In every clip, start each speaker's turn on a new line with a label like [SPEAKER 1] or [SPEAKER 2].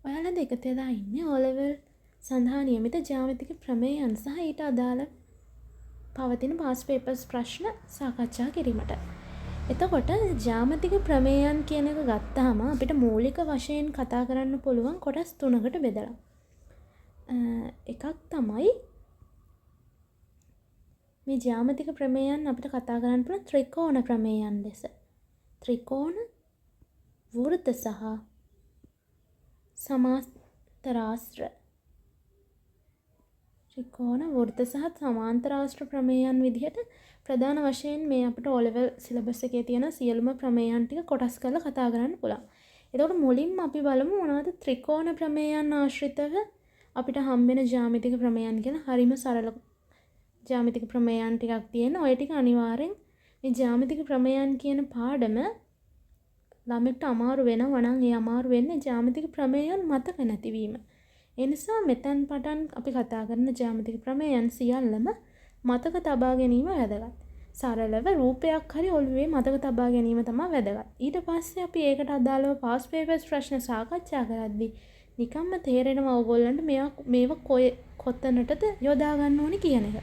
[SPEAKER 1] ඔයාලා දෙක තෙලා ඉන්නේ O level සඳහා නියමිත ජ්‍යාමිතික ප්‍රමේයන් සහ ඊට අදාළ පවතින past papers ප්‍රශ්න සාකච්ඡා කිරීමට. එතකොට ජ්‍යාමිතික ප්‍රමේයන් කියන එක ගත්තාම අපිට මූලික වශයෙන් කතා කරන්න පුළුවන් කොටස් තුනකට බෙදලා. එකක් තමයි මේ ජ්‍යාමිතික ප්‍රමේයන් අපිට කතා කරන්න පුළුවන් ත්‍රිකෝණ ප්‍රමේයන් ලෙස. ත්‍රිකෝණ, වෘත්ත සහ සමාන්තරාශ්‍ර. ත්‍රිකෝණ, වෘත්ත සහ සමාන්තරාශ්‍ර ප්‍රමේයන් විදිහට ප්‍රධාන වශයෙන් මේ අපිට O level සිලබස් එකේ තියෙන සියලුම ප්‍රමේයන් ටික කොටස් කරලා කතා කරන්න පුළුවන්. එතකොට මුලින්ම අපි බලමු මොනවද ත්‍රිකෝණ ප්‍රමේයන් ආශ්‍රිතව අපිට හම්බෙන ජ්‍යාමිතික ප්‍රමේයන් කියන හරිම සරල ජ්‍යාමිතික ප්‍රමේයන් ටිකක් තියෙන. ඔය ටික අනිවාර්යෙන් මේ ජ්‍යාමිතික ප්‍රමේයන් කියන පාඩම ළමෙක්ට අමාරු වෙනවා නම් ඒ අමාරු වෙන්නේ ජ්‍යාමිතික ප්‍රමේයන් මතක නැතිවීම. ඒ නිසා මෙතෙන් පටන් අපි කතා කරන ජ්‍යාමිතික ප්‍රමේයන් සියල්ලම මතක තබා ගැනීම වැදගත්. සරලව රූපයක් හරි ඔළුවේ මතක තබා ගැනීම තමයි වැදගත්. ඊට පස්සේ අපි ඒකට අදාළව past papers ප්‍රශ්න සාකච්ඡා කරද්දී නිකම්ම තේරෙනවා ඕගොල්ලන්ට මේවා කොතනටද යොදා ගන්න ඕනි කියන එක.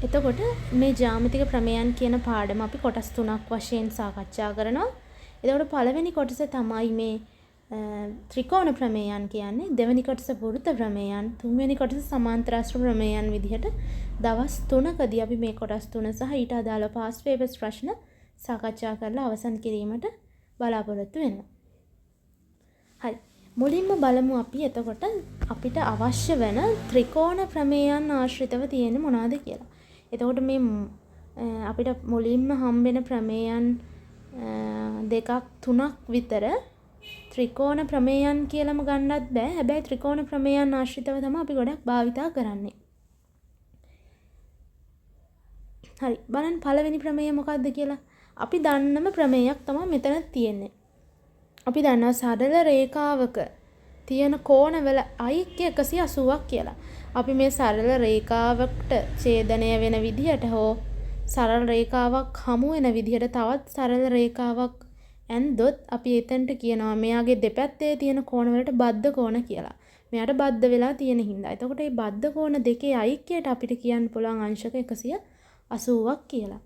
[SPEAKER 1] එතකොට මේ ජ්‍යාමිතික ප්‍රමේයන් කියන පාඩම අපි කොටස් තුනක් වශයෙන් සාකච්ඡා කරනවා. එතකොට පළවෙනි කොටස තමයි මේ ත්‍රිකෝණ ප්‍රමේයන් කියන්නේ, දෙවෙනි කොටස වෘත්ත ප්‍රමේයන්, තුන්වෙනි කොටස සමාන්තරාශ්‍ර ප්‍රමේයන් විදිහට දවස් 3කදී අපි මේ කොටස් තුන සහ ඊට අදාළ past papers ප්‍රශ්න සාකච්ඡා කරලා අවසන් කිරීමට බලාපොරොත්තු වෙනවා. හරි. මුලින්ම බලමු අපි එතකොට අපිට අවශ්‍ය වෙන ත්‍රිකෝණ ප්‍රමේයන් ආශ්‍රිතව තියෙන මොනවද කියලා. එතකොට මේ අපිට මුලින්ම හම්බෙන ප්‍රමේයන් දෙකක් තුනක් විතර ත්‍රිකෝණ ප්‍රමේයන් කියලාම ගන්නත් බෑ. හැබැයි ත්‍රිකෝණ ප්‍රමේයන් ආශ්‍රිතව තමයි අපි ගොඩක් භාවිතා කරන්නේ. හරි. බලන්න පළවෙනි ප්‍රමේය මොකක්ද කියලා. අපි දන්නම ප්‍රමේයක් තමයි මෙතන තියෙන්නේ. අපි දන්නවා සරල රේඛාවක තියෙන කෝණවල අයික්‍ය 180ක් කියලා. අපි මේ සරල රේඛාවකට ඡේදනය වෙන විදිහට හෝ සරල රේඛාවක් හමු වෙන විදිහට තවත් සරල රේඛාවක් ඇන්දොත් අපි එතනට කියනවා මෙයාගේ දෙපැත්තේ තියෙන කෝණ වලට බද්ධ කෝණ කියලා. මෙයාට බද්ධ වෙලා තියෙන හින්දා. එතකොට මේ බද්ධ කෝණ දෙකේ අයික්‍යයට අපිට කියන්න පුළුවන් අංශක 180ක් කියලා.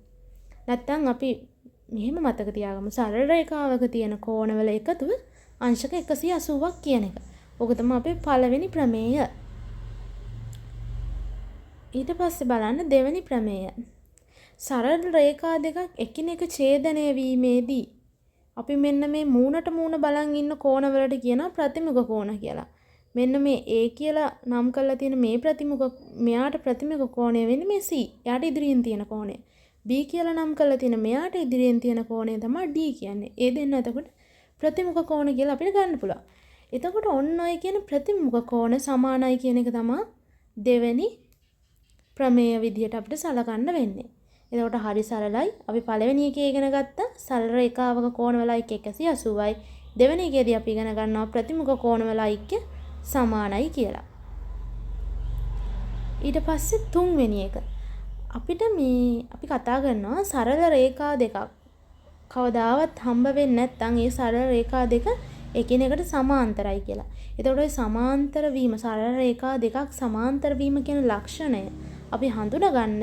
[SPEAKER 1] නැත්තම් අපි මෙහෙම මතක තියාගමු සරල රේඛාවක තියෙන කෝණවල එකතුව අංශක 180ක් කියන එක. ඕක තමයි අපේ පළවෙනි ප්‍රමේය. ඊට පස්සේ බලන්න දෙවෙනි ප්‍රමේය. සරල රේඛා දෙකක් එකිනෙක ඡේදනය වීමේදී අපි මෙන්න මේ මූණට මූණ බලන් ඉන්න කෝණවලට කියනවා ප්‍රතිමුඛ කෝණ කියලා. මෙන්න මේ A කියලා නම් කරලා තියෙන මේ මෙයාට ප්‍රතිමුඛ කෝණය වෙන්නේ මේ C. එයාට ඉදිරියෙන් තියෙන කෝණය. B කියලා නම් කරලා තියෙන මෙයාට ඉදිරියෙන් තියෙන කෝණය තමයි D කියන්නේ. ඒ දෙන්න එතකොට ප්‍රතිමුඛ කෝණ කියලා අපිට ගන්න පුළුවන්. එතකොට ඔන්න ඔය කියන ප්‍රතිමුඛ කෝණ සමානයි කියන එක තමයි දෙවෙනි ප්‍රමේය විදිහට අපිට සලකන්න වෙන්නේ. එතකොට හරි සරලයි. අපි පළවෙනි එකේ ඉගෙන ගත්තා සරල රේඛාවක කෝණවල අයික්‍ය 180යි. දෙවෙනි එකේදී අපි ඉගෙන ගන්නවා ප්‍රතිමුඛ කෝණවල අයික්‍ය සමානයි කියලා. ඊට පස්සේ තුන්වෙනි එක. අපිට අපි කතා කරනවා සරල රේඛා දෙකක් කවදාවත් හම්බ වෙන්නේ නැත්නම් ඒ සරල රේඛා දෙක එකිනෙකට සමාන්තරයි කියලා. එතකොට ওই සමාන්තර වීම සරල රේඛා දෙකක් සමාන්තර වීම කියන ලක්ෂණය අපි හඳුනගන්න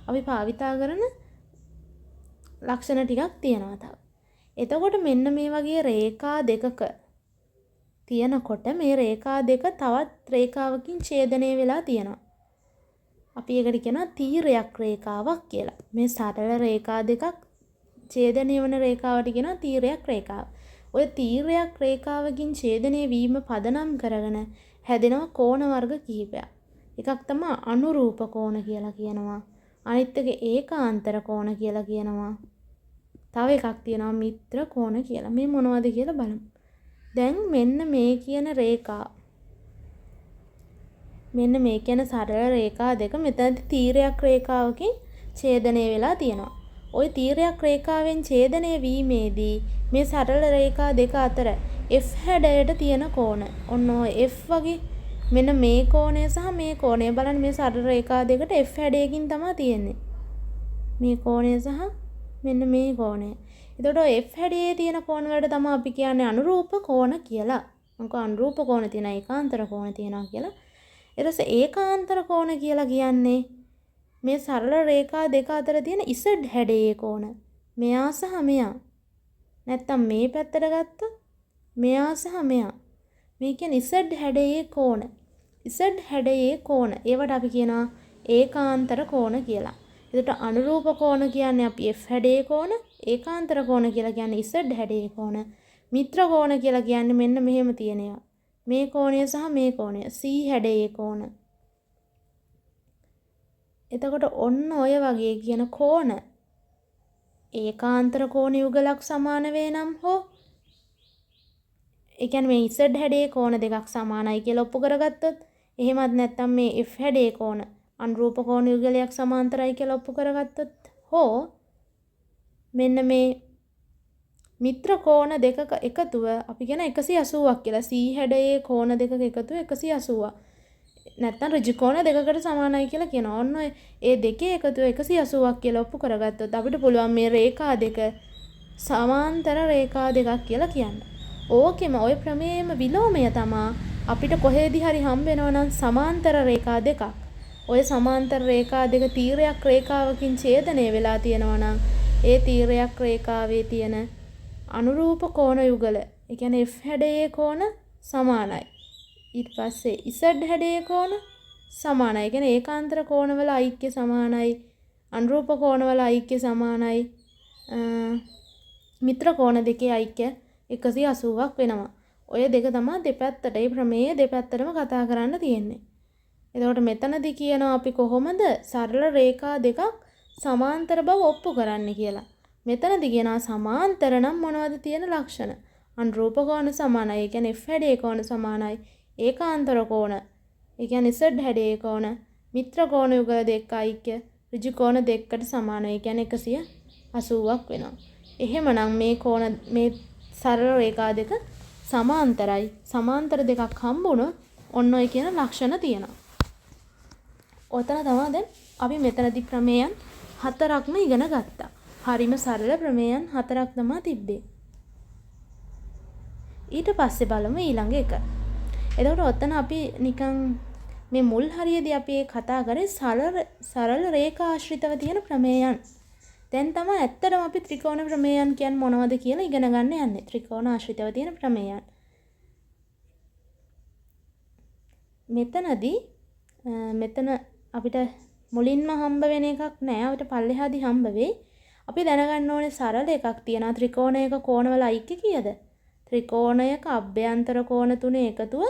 [SPEAKER 1] අපි භාවිතා කරන ලක්ෂණ ටිකක් තියෙනවා තව. එතකොට මෙන්න මේ වගේ රේඛා දෙකක තියෙනකොට මේ රේඛා දෙක තවත් රේඛාවකින් ඡේදනය වෙලා තියෙනවා. අපි ඒකට කියනවා තීරයක් රේඛාවක් කියලා. මේ සරල රේඛා දෙකක් ඡේදනය වන රේඛාවට කියනවා තීරයක් රේඛාව. ඔය තීරයක් රේඛාවකින් ඡේදනය වීම පදනම් කරගෙන හැදෙනවා කෝණ වර්ග කිහිපයක්. එකක් තමයි අනුරූප කෝණ කියලා කියනවා. අනිත් එක ඒකාන්තර කෝණ කියලා කියනවා. තව එකක් තියෙනවා මිත්‍ර කෝණ කියලා. මේ මොනවද කියලා බලමු. දැන් මෙන්න මේ කියන රේඛා මෙන්න මේ කියන සරල රේඛා දෙක මෙතනදී තීරයක් රේඛාවකින් ඡේදනය වෙලා තියෙනවා. ওই තීරයක් රේඛාවෙන් ඡේදනය වීමේදී මේ සරල රේඛා දෙක අතර F හැඩයට තියෙන කෝණ ඔන්න ඔය F වගේ මෙන්න මේ කෝණය සහ මේ කෝණය බලන්න මේ සරල රේඛා දෙකට F හැඩයකින් තමයි තියෙන්නේ. මේ කෝණය සහ මෙන්න මේ කෝණය. එතකොට F හැඩයේ තියෙන කෝණ වලට තමයි අපි කියන්නේ අනුරූප කෝණ කියලා. මොකද අනුරූප කෝණ තියෙනවා ඒකාන්තර කෝණ තියෙනවා කියලා. ඊට පස්සේ ඒකාන්තර කෝණ කියලා කියන්නේ මේ සරල රේඛා දෙක අතර තියෙන ඉසඩ් හැඩයේ කෝණ. මෙයා සහ මෙයා. නැත්තම් මේ පැත්තට ගත්තොත් මෙයා සහ මෙයා. මේ කියන්නේ ඉසඩ් හැඩයේ කෝණ. ඉසඩ් හැඩයේ කෝණ. ඒවට අපි කියනවා ඒකාන්තර කෝණ කියලා. එතකොට අනුරූප කෝණ කියන්නේ අපි F හැඩයේ කෝණ, ඒකාන්තර කෝණ කියලා කියන්නේ ඉසඩ් හැඩයේ කෝණ. මිත්‍ර කෝණ කියලා කියන්නේ මෙන්න මෙහෙම තියෙන ඒවා. මේ කෝණය සහ මේ කෝණය C හැඩයේ කෝණ. එතකොට ඔන්න ඔය වගේ කියන කෝණ ඒකාන්තර කෝණ යුගලක් සමාන වේ නම් හෝ ඒ කියන්නේ මේ Z හැඩයේ කෝණ දෙකක් සමානයි කියලා ඔප්පු කරගත්තොත් එහෙමත් නැත්නම් මේ F හැඩයේ කෝණ අනුරූප කෝණ යුගලයක් සමාන්තරයි කියලා ඔප්පු කරගත්තොත් හෝ මෙන්න මේ මිත්‍ර කෝණ දෙකක එකතුව අපි කියන 180ක් කියලා. C හැඩයේ කෝණ දෙකක එකතුව 180ක්. නැත්නම් ඍජු කෝණ දෙකකට සමානයි කියලා කියනවා. ඔන්න ඒ දෙකේ එකතුව 180ක් කියලා ඔප්පු කරගත්තොත් අපිට පුළුවන් මේ රේඛා දෙක සමාන්තර රේඛා දෙකක් කියලා කියන්න. ඕකෙම ওই ප්‍රමේයම විලෝමය තමයි අපිට කොහෙදි හරි හම්බ වෙනවා නම් සමාන්තර රේඛා දෙකක්. ওই සමාන්තර රේඛා දෙක තීරයක් රේඛාවකින් ඡේදනය වෙලා තියෙනවා නම් ඒ තීරයක් රේඛාවේ තියෙන අනුරූප කෝණ යුගල, ඒ කියන්නේ F හැඩයේ කෝණ සමානයි. ඊට පස්සේ Z හැඩයේ කෝණ සමානයි. ඒ කියන්නේ ඒකාන්තර කෝණවල ඓක්‍ය සමානයි. අනුරූප කෝණවල ඓක්‍ය සමානයි. මිත්‍ර කෝණ දෙකේ ඓක්‍ය 180ක් වෙනවා. ඔය දෙක තමයි දෙපැත්තට මේ ප්‍රමේය දෙපැත්තටම කතා කරන්න තියෙන්නේ. එතකොට මෙතනදී කියනවා අපි කොහොමද සරල රේඛා දෙකක් සමාන්තර බව ඔප්පු කරන්න කියලා. මෙතනදී කියනවා සමාන්තර නම් මොනවද තියෙන ලක්ෂණ? අනුරූප කෝණ සමානයි. ඒ කියන්නේ F හැඩයේ කෝණ සමානයි. ඒකාන්තර කෝණ. ඒ කියන්නේ Z හැඩයේ කෝණ. මිත්‍ර කෝණ යුගල දෙක ඓක්‍ය ඍජු කෝණ දෙකකට සමානයි. ඒ කියන්නේ 180ක් වෙනවා. එහෙමනම් මේ කෝණ මේ සරල රේඛා දෙක සමාන්තරයි. සමාන්තර දෙකක් හම්බුණොත් ඔන්න ඔය කියන ලක්ෂණ තියෙනවා. ඔතන තමයි දැන් අපි මෙතනදී ප්‍රමේයන් හතරක්ම ඉගෙන ගත්තා. හරිම සරල ප්‍රමේයන් හතරක් තමයි තිබ්බේ. ඊට පස්සේ බලමු ඊළඟ එක. එතකොට ඔතන අපි නිකන් මේ මුල් හරියේදී අපි කතා කරේ සරල රේඛා ආශ්‍රිතව තියෙන ප්‍රමේයන්. දැන් තමයි ඇත්තටම අපි ත්‍රිකෝණ ප්‍රමේයන් කියන්නේ මොනවද කියලා ඉගෙන ගන්න යන්නේ. ත්‍රිකෝණ ආශ්‍රිතව තියෙන ප්‍රමේයන්. මෙතන අපිට මුලින්ම හම්බ වෙන එකක් නෑ. අපිට පල්ලෙහාදී හම්බ වෙයි. අපි දැනගන්න ඕනේ සරල එකක් තියෙනවා. ත්‍රිකෝණයක කෝණවල ඓක්‍ය කීයද? ත්‍රිකෝණයක අභ්‍යන්තර කෝණ තුනේ එකතුව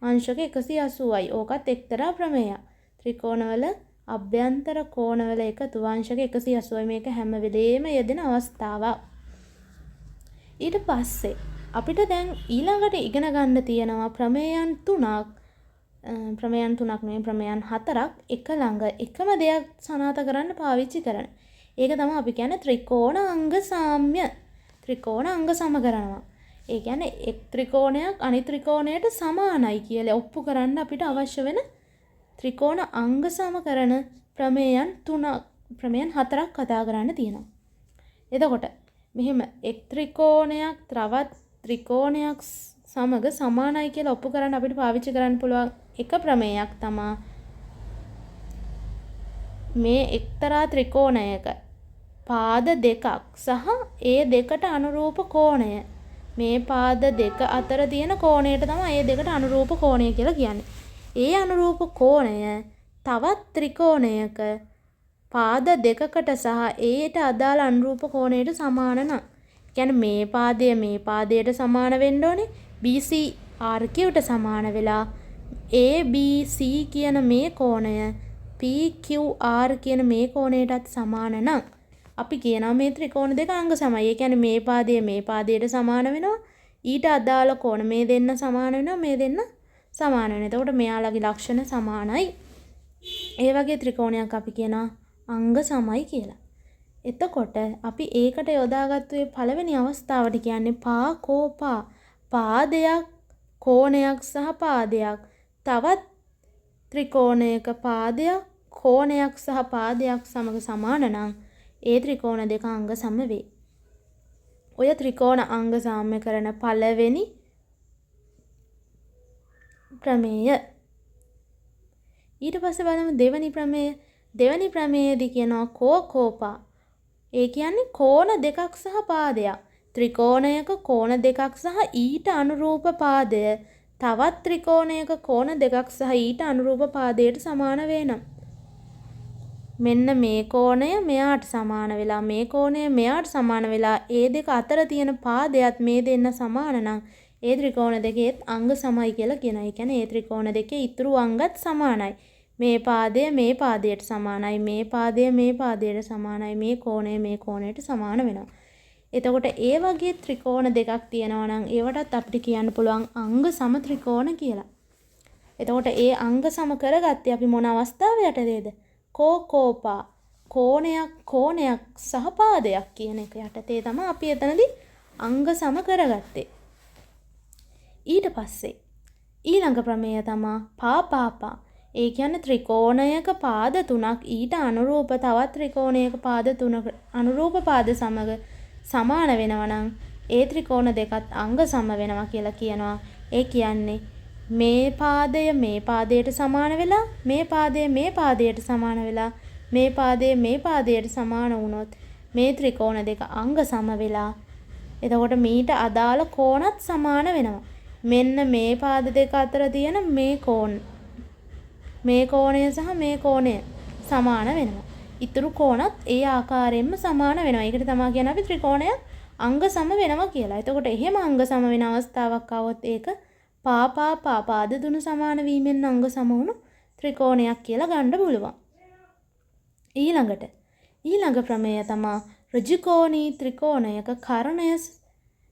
[SPEAKER 1] අංශක 180යි. ඕකත් එක්තරා ප්‍රමේයයක්. ත්‍රිකෝණවල අභ්‍යන්තර කෝණවල එකතුව අංශක 180යි. මේක හැම වෙලේම යෙදෙන අවස්ථාවක්. ඊට පස්සේ අපිට දැන් ඊළඟට ඉගෙන ගන්න තියෙනවා ප්‍රමේයන් තුනක්. ප්‍රමේයන් තුනක් නෙවෙයි ප්‍රමේයන් හතරක් එක ළඟ එකම දෙයක් සනාථ කරන්න පාවිච්චි කරන. ඒක තමයි අපි කියන්නේ ත්‍රිකෝණ අංග සාම්‍ය. ත්‍රිකෝණ අංග සම කරනවා. ඒ කියන්නේ එක් ත්‍රිකෝණයක් අනිත් ත්‍රිකෝණයට සමානයි කියලා ඔප්පු කරන්න අපිට අවශ්‍ය වෙන ත්‍රිකෝණ අංග සම කරන ප්‍රමේයන් හතරක් කතා කරන්න තියෙනවා. එතකොට මෙහෙම එක් ත්‍රිකෝණයක් තවත් ත්‍රිකෝණයක් සමග සමානයි කියලා ඔප්පු කරන්න අපිට පාවිච්චි කරන්න පුළුවන් එක ප්‍රමේයයක් තමයි මේ එක්තරා ත්‍රිකෝණයක පාද දෙකක් සහ ඒ දෙකට අනුරූප කෝණය. මේ පාද දෙක අතර තියෙන කෝණයට තමයි ඒ දෙකට අනුරූප කෝණය කියලා කියන්නේ. ඒ අනුරූප කෝණය තවත් ත්‍රිකෝණයක පාද දෙකකට සහ ඒට අදාළ අනුරූප කෝණයට සමාන නම් කියන්නේ මේ පාදය මේ පාදයට සමාන වෙන්න ඕනේ. BC RQට සමාන වෙලා ABC කියන මේ කෝණය PQR කියන මේ කෝණයටත් සමාන නම් අපි කියනවා මේ ත්‍රිකෝණ දෙක අංග සමයි. ඒ කියන්නේ මේ පාදය මේ පාදයට සමාන වෙනවා. ඊට අදාළ කෝණ මේ දෙන්න සමාන වෙනවා. මේ දෙන්න සමාන වෙනවා. එතකොට මෙයාලගේ ලක්ෂණ සමානයි. ඒ වගේ ත්‍රිකෝණයක් අපි කියනවා අංග සමයි කියලා. එතකොට අපි ඒකට යොදාගත්තු මේ පළවෙනි අවස්ථාවට කියන්නේ පාකෝපා. පාදයක් කෝණයක් සහ පාදයක් තවත් ත්‍රිකෝණයක පාදයක් කෝණයක් සහ පාදයක් සමග සමාන නම් ඒ ත්‍රිකෝණ දෙක අංග සම වේ. ඔය ත්‍රිකෝණ අංග සාම්‍ය කරන පළවෙනි ප්‍රමේය. ඊට පස්සේ බලමු දෙවැනි ප්‍රමේය. දෙවැනි ප්‍රමේයදී කියනවා කෝකෝපා. ඒ කියන්නේ කෝණ දෙකක් සහ පාදයක්. ත්‍රිකෝණයක කෝණ දෙකක් සහ ඊට අනුරූප පාදය තවත් ත්‍රිකෝණයක කෝණ දෙකක් සහ ඊට අනුරූප පාදයට සමාන වෙනවා. මෙන්න මේ කෝණය මෙයාට සමාන වෙලා මේ කෝණය මෙයාට සමාන වෙලා ඒ දෙක අතර තියෙන පාදයට මේ දෙන්න සමාන නම් ඒ ත්‍රිකෝණ දෙකේත් අංග සමයි කියලා කියනවා. ඒ කියන්නේ ඒ ත්‍රිකෝණ දෙකේ ඉතුරු අංගත් සමානයි. මේ පාදය මේ පාදයට සමානයි. මේ පාදය මේ පාදයට සමානයි. මේ කෝණය මේ කෝණයට සමාන වෙනවා. එතකොට ඒ වගේ ත්‍රිකෝණ දෙකක් තියෙනවා නම් ඒවටත් අපිට කියන්න පුළුවන් අංග සම ත්‍රිකෝණ කියලා. එතකොට ඒ අංග සම කරගත්තේ අපි මොන අවස්ථාව යටතේද? කෝකෝපා කෝණයක් සහ පාදයක් කියන එක යටතේ තමයි අපි එතනදී අංග සම කරගත්තේ. ඊට පස්සේ ඊළඟ ප්‍රමේය තමයි පාපාපා. ඒ කියන්නේ ත්‍රිකෝණයක පාද තුනක් ඊට අනුරූප තවත් ත්‍රිකෝණයක පාද තුනක අනුරූප පාද සමග සමාන වෙනවා නම් ඒ ත්‍රිකෝණ දෙකත් අංග සම වෙනවා කියලා කියනවා. ඒ කියන්නේ මේ පාදය මේ පාදයට සමාන වෙලා මේ පාදය මේ පාදයට සමාන වෙලා මේ පාදය මේ පාදයට සමාන වුණොත් මේ ත්‍රිකෝණ දෙක අංග සම වෙලා එතකොට මීට අදාළ කෝණත් සමාන වෙනවා. මෙන්න මේ පාද දෙක අතර තියෙන මේ කෝණය සහ මේ කෝණය සමාන වෙනවා. ඉතුරු කෝණත් ඒ ආකාරයෙන්ම සමාන වෙනවා. ඒකට තමයි කියන්නේ අපි ත්‍රිකෝණය අංග සම වෙනවා කියලා. එතකොට එහෙම අංග සම වෙන අවස්ථාවක් આવොත් ඒක පාපාපා පාද තුන සමාන වීමෙන් අංග සම වුණු ත්‍රිකෝණයක් කියලා ගන්න පුළුවන්. ඊළඟ ප්‍රමේය තමයි ඍජුකෝණී ත්‍රිකෝණයක කර්ණය.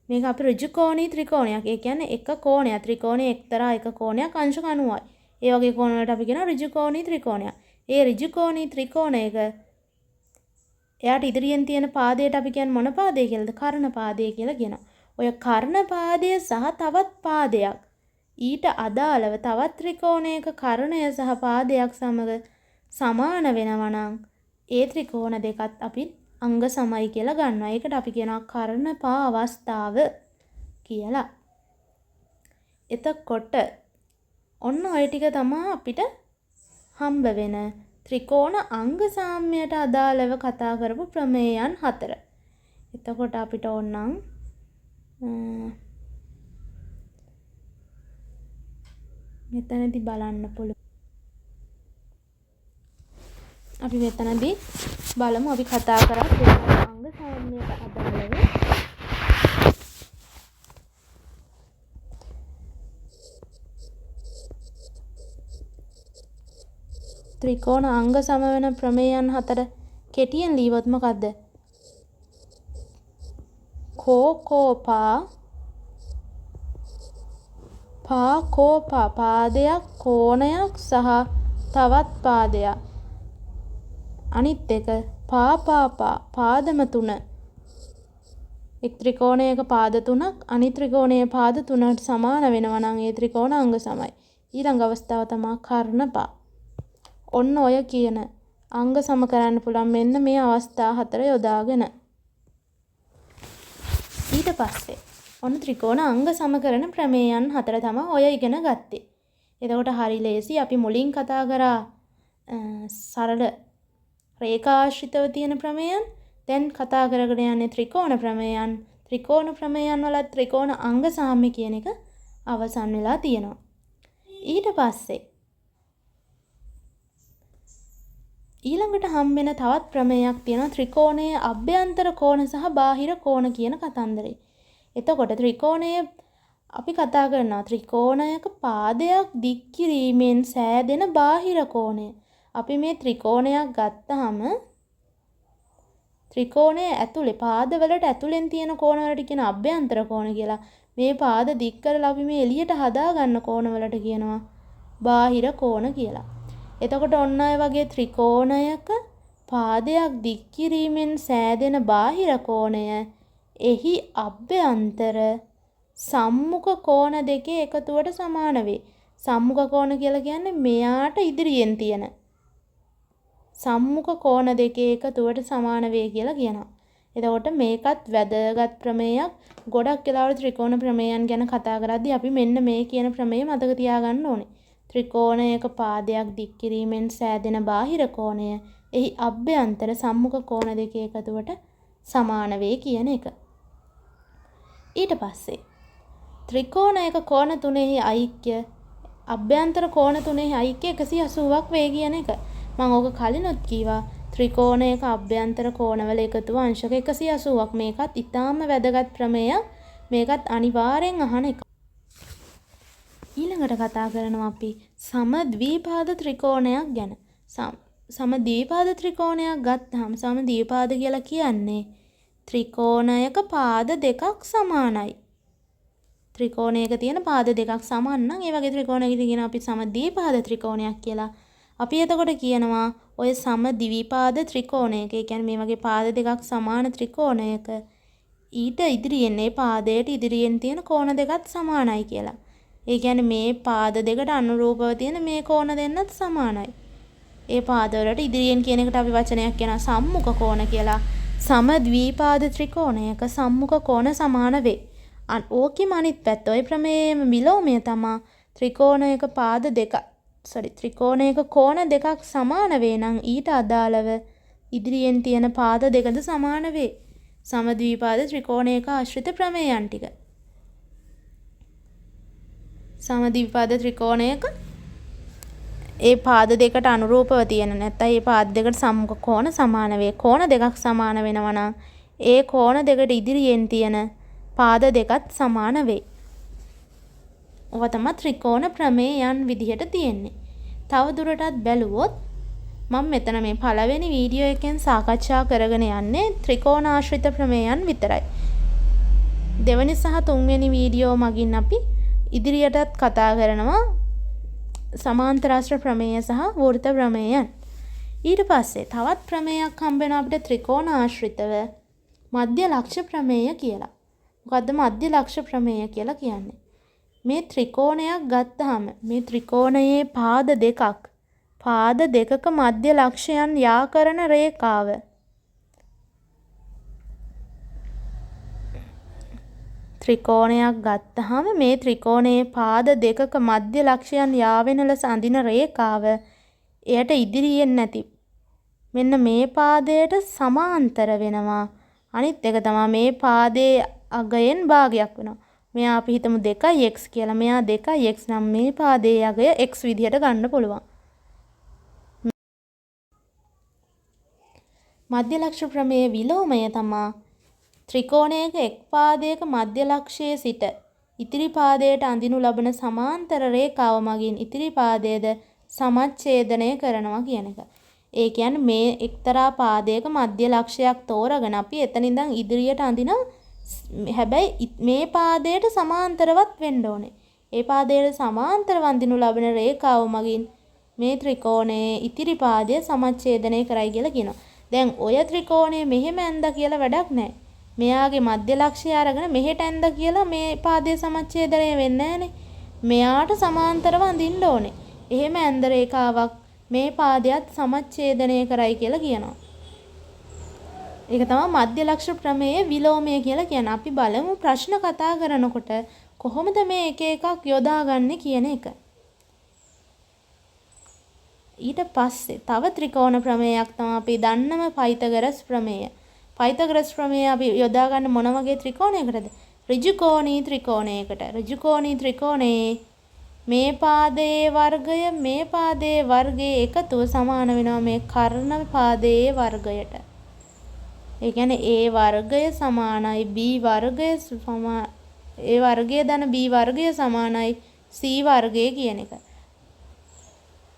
[SPEAKER 1] මේක අපි ඍජුකෝණී ත්‍රිකෝණයක්. ඒ කියන්නේ එක කෝණයක් ත්‍රිකෝණයේ එක්තරා එක කෝණයක් අංශක 90යි. ඒ වගේ කෝණ වලට අපි කියනවා ඍජුකෝණී ත්‍රිකෝණයක්. ඒ ඍජුකෝණී ත්‍රිකෝණයක එයාට ඉදිරියෙන් තියෙන පාදයට අපි කියන්නේ මොන පාදය කියලාද? කර්ණ පාදය කියලා කියනවා. ඔය කර්ණ පාදය සහ තවත් පාදයක් ඊට අදාළව තවත් ත්‍රිකෝණයක කර්ණය සහ පාදයක් සමග සමාන වෙනවා නම් ඒ ත්‍රිකෝණ දෙකත් අපි අංග සමයි කියලා ගන්නවා. ඒකට අපි කියනවා කර්ණපා අවස්ථාව කියලා. එතකොට ඔන්න ඔය ටික තමයි අපිට හම්බ වෙන ත්‍රිකෝණ අංග සාම්‍යයට අදාළව කතා කරපු ප්‍රමේයයන් 4. එතකොට අපිට ඕනනම් මෙතනදී බලන්න පුළුවන්. අපි මෙතනදී බලමු අපි කතා කරා ත්‍රිකෝණ අංග සාම්‍යයට අදාළව ත්‍රිකෝණ අංග සම වෙන ප්‍රමේයයන් 4 කෙටියෙන් ලියවොත් මොකද්ද? කෝකෝපා පාකෝපා පාදයක් කෝණයක් සහ තවත් පාදයක්. අනිත් එක පාපාපා පාදම තුන. එක් ත්‍රිකෝණයක පාද තුනක් අනිත් ත්‍රිකෝණයේ පාද තුනට සමාන වෙනවා නම් ඒ ත්‍රිකෝණ අංග සමයි. ඊළඟ අවස්ථාව තමයි කර්ණපා. ඔන්න ඔය කියන අංග සම කරන්න පුළුවන් මෙන්න මේ අවස්ථා 4 යොදාගෙන. ඊට පස්සේ ඔන්න ත්‍රිකෝණ අංග සම කරන ප්‍රමේයයන් 4 තමයි ඔය ඉගෙන ගත්තේ. එතකොට හරි ලේසි. අපි මුලින් කතා කරා සරල රේඛාශ්‍රිතව තියෙන ප්‍රමේයන්. දැන් කතා කරගෙන යන්නේ ත්‍රිකෝණ ප්‍රමේයන්. ත්‍රිකෝණ ප්‍රමේයන් වල ත්‍රිකෝණ අංග සාම්‍ය කියන එක අවසන් වෙලා තියෙනවා. ඊට පස්සේ ඊළඟට හම්බෙන තවත් ප්‍රමේයක් තියෙනවා ත්‍රිකෝණයේ අභ්‍යන්තර කෝණ සහ බාහිර කෝණ කියන කතන්දරේ. එතකොට ත්‍රිකෝණයේ අපි කතා කරනවා ත්‍රිකෝණයක පාදයක් දික් කිරීමෙන් සෑදෙන බාහිර කෝණය. අපි මේ ත්‍රිකෝණයක් ගත්තාම ත්‍රිකෝණයේ ඇතුලේ පාදවලට ඇතුලෙන් තියෙන කෝණ වලට කියන අභ්‍යන්තර කෝණ කියලා. මේ පාද දික් කරලා අපි මේ එළියට හදා ගන්න කෝණ වලට කියනවා බාහිර කෝණ කියලා. එතකොට ඔන්න ඔය වගේ ත්‍රිකෝණයක පාදයක් දික් කිරීමෙන් සෑදෙන බාහිර කෝණය එහි අභ්‍යන්තර සම්මුඛ කෝණ දෙකේ එකතුවට සමාන වේ. සම්මුඛ කෝණ කියලා කියන්නේ මෙයාට ඉදිරියෙන් තියෙන සම්මුඛ කෝණ දෙකේ එකතුවට සමාන වේ කියලා කියනවා. එතකොට මේකත් වැදගත් ප්‍රමේයක්. ගොඩක් වෙලාවට ත්‍රිකෝණ ප්‍රමේයන් ගැන කතා කරද්දී අපි මෙන්න මේ කියන ප්‍රමේය මතක තියාගන්න ඕනේ. ත්‍රිකෝණයක පාදයක් දික් කිරීමෙන් සෑදෙන බාහිර කෝණය එහි අභ්‍යන්තර සම්මුඛ කෝණ දෙකේ එකතුවට සමාන වේ කියන එක. ඊට පස්සේ ත්‍රිකෝණයක කෝණ තුනෙහි අයික්‍ය අභ්‍යන්තර කෝණ තුනෙහි අයික්‍ය 180ක් වේ කියන එක. මම ඕක කලිනුත් කීවා. ත්‍රිකෝණයක අභ්‍යන්තර කෝණවල එකතුව අංශක 180ක්. මේකත් ඊටාම වැදගත් ප්‍රමේයක්. මේකත් අනිවාර්යෙන් අහන එක. ඊළඟට කතා කරනවා අපි සමද්විපාද ත්‍රිකෝණයක් ගැන. සමද්විපාද ත්‍රිකෝණයක් ගත්තාම සමද්විපාද කියලා කියන්නේ ත්‍රිකෝණයක පාද දෙකක් සමානයි. ත්‍රිකෝණයක තියෙන පාද දෙකක් සමාන නම් ඒ වගේ ත්‍රිකෝණයකට කියන අපි සමද්විපාද ත්‍රිකෝණයක් කියලා. අපි එතකොට කියනවා ඔය සමද්විපාද ත්‍රිකෝණයක, ඒ කියන්නේ මේ වගේ පාද දෙකක් සමාන ත්‍රිකෝණයක ඊට ඉදිරියෙන් මේ පාදයට ඉදිරියෙන් තියෙන කෝණ දෙකත් සමානයි කියලා. ඒ කියන්නේ මේ පාද දෙකට අනුරූපව තියෙන මේ කෝණ දෙන්නත් සමානයි. ඒ පාදවලට ඉදිරියෙන් කියන එකට අපි වචනයක් කියනවා සම්මුඛ කෝණ කියලා. සමද්විපාද ත්‍රිකෝණයක සම්මුඛ කෝණ සමාන වේ. ඕකෙම අනිත් පැත්ත ඔය ප්‍රමේයයේම විලෝමය තමයි ත්‍රිකෝණයක ත්‍රිකෝණයක කෝණ දෙකක් සමාන වේ නම් ඊට අදාළව ඉදිරියෙන් තියෙන පාද දෙකද සමාන වේ. සමද්විපාද ත්‍රිකෝණයක ආශ්‍රිත ප්‍රමේයයන් ටික. සමද්විපාද ත්‍රිකෝණයක ඒ පාද දෙකට අනුරූපව තියෙන නැත්නම් ඒ පාද දෙකට සම්මුඛ කෝණ සමාන වේ. කෝණ දෙකක් සමාන වෙනවා නම් ඒ කෝණ දෙකට ඉදිරියෙන් තියෙන පාද දෙකත් සමාන වේ. ඔවා තමයි ත්‍රිකෝණ ප්‍රමේයයන් විදිහට තියෙන්නේ. තව දුරටත් බැලුවොත් මම මෙතන මේ පළවෙනි වීඩියෝ එකෙන් සාකච්ඡා කරගෙන යන්නේ ත්‍රිකෝණාශ්‍රිත ප්‍රමේයයන් විතරයි. දෙවෙනි සහ තුන්වෙනි වීඩියෝ මගින් අපි ඉදිරියටත් කතා කරනවා සමාන්තරාශ්‍ර ප්‍රමේය සහ වෘත්ත ප්‍රමේයන්. ඊට පස්සේ තවත් ප්‍රමේයක් හම්බ වෙනවා අපිට ත්‍රිකෝණාශ්‍රිතව මධ්‍ය ලක්ෂ ප්‍රමේය කියලා. මොකද්ද මධ්‍ය ලක්ෂ ප්‍රමේය කියලා කියන්නේ? මේ ත්‍රිකෝණයක් ගත්තාම මේ ත්‍රිකෝණයේ පාද දෙකක මධ්‍ය ලක්ෂයන් යා කරන රේඛාව ත්‍රිකෝණයක් ගත්තාම මේ ත්‍රිකෝණයේ පාද දෙකක මධ්‍ය ලක්ෂයන් යා වෙන ලෙස අඳින රේඛාව එයට ඉදිරියෙන් නැති මෙන්න මේ පාදයට සමාන්තර වෙනවා. අනිත් එක තමයි මේ පාදයේ අගයෙන් භාගයක් වෙනවා. මෙයා අපි හිතමු 2x කියලා. මෙයා 2x නම් මේ පාදයේ අගය x විදිහට ගන්න පුළුවන්. මධ්‍ය ලක්ෂ ප්‍රමේය විලෝමය තමයි ත්‍රිකෝණයක එක් පාදයක මධ්‍ය ලක්ෂයේ සිට ඉතිරි පාදයට අඳිනු ලබන සමාන්තර රේඛාව මගින් ඉතිරි පාදයේද සමච්ඡේදනය කරනවා කියන එක. ඒ කියන්නේ මේ එක්තරා පාදයක මධ්‍ය ලක්ෂයක් තෝරගෙන අපි එතන ඉඳන් ඉදිරියට අඳිනවා. හැබැයි මේ පාදයට සමාන්තරවත් වෙන්න ඕනේ. ඒ පාදයට සමාන්තරව අඳිනු ලබන රේඛාව මගින් මේ ත්‍රිකෝණයේ ඉතිරි පාදය සමච්ඡේදනය කරයි කියලා කියනවා. දැන් ඔය ත්‍රිකෝණය මෙහෙම ඇඳලා කියලා වැඩක් නැහැ. මෙයාගේ මධ්‍ය ලක්ෂය අරගෙන මෙහෙට ඇඳලා කියලා මේ පාදයේ සමච්ඡේදනය වෙන්නේ නැහනේ. මෙයාට සමාන්තරව අඳින්න ඕනේ. එහෙම ඇඳ රේඛාවක් මේ පාදයට සමච්ඡේදනය කරයි කියලා කියනවා. ඒක තමයි මධ්‍ය ලක්ෂ ප්‍රමේය විලෝමය කියලා කියන්නේ. අපි බලමු ප්‍රශ්න කතා කරනකොට කොහොමද මේ එක එකක් යොදාගන්නේ කියන එක. ඊට පස්සේ තව ත්‍රිකෝණ ප්‍රමේයක් තමයි අපි දන්නම පයිතගරස් ප්‍රමේය. පයිතගරස් ප්‍රමේය අපි යොදාගන්නේ මොන වගේ ත්‍රිකෝණයකටද? ඍජුකෝණී ත්‍රිකෝණයකට. ඍජුකෝණී ත්‍රිකෝණයේ මේ පාදයේ වර්ගය මේ පාදයේ වර්ගයේ එකතුව සමාන වෙනවා මේ කර්ණ පාදයේ වර්ගයට. ඒ කියන්නේ a වර්ගය සමානයි b වර්ගය a වර්ගය ධන b වර්ගය සමානයි c වර්ගය කියන එක.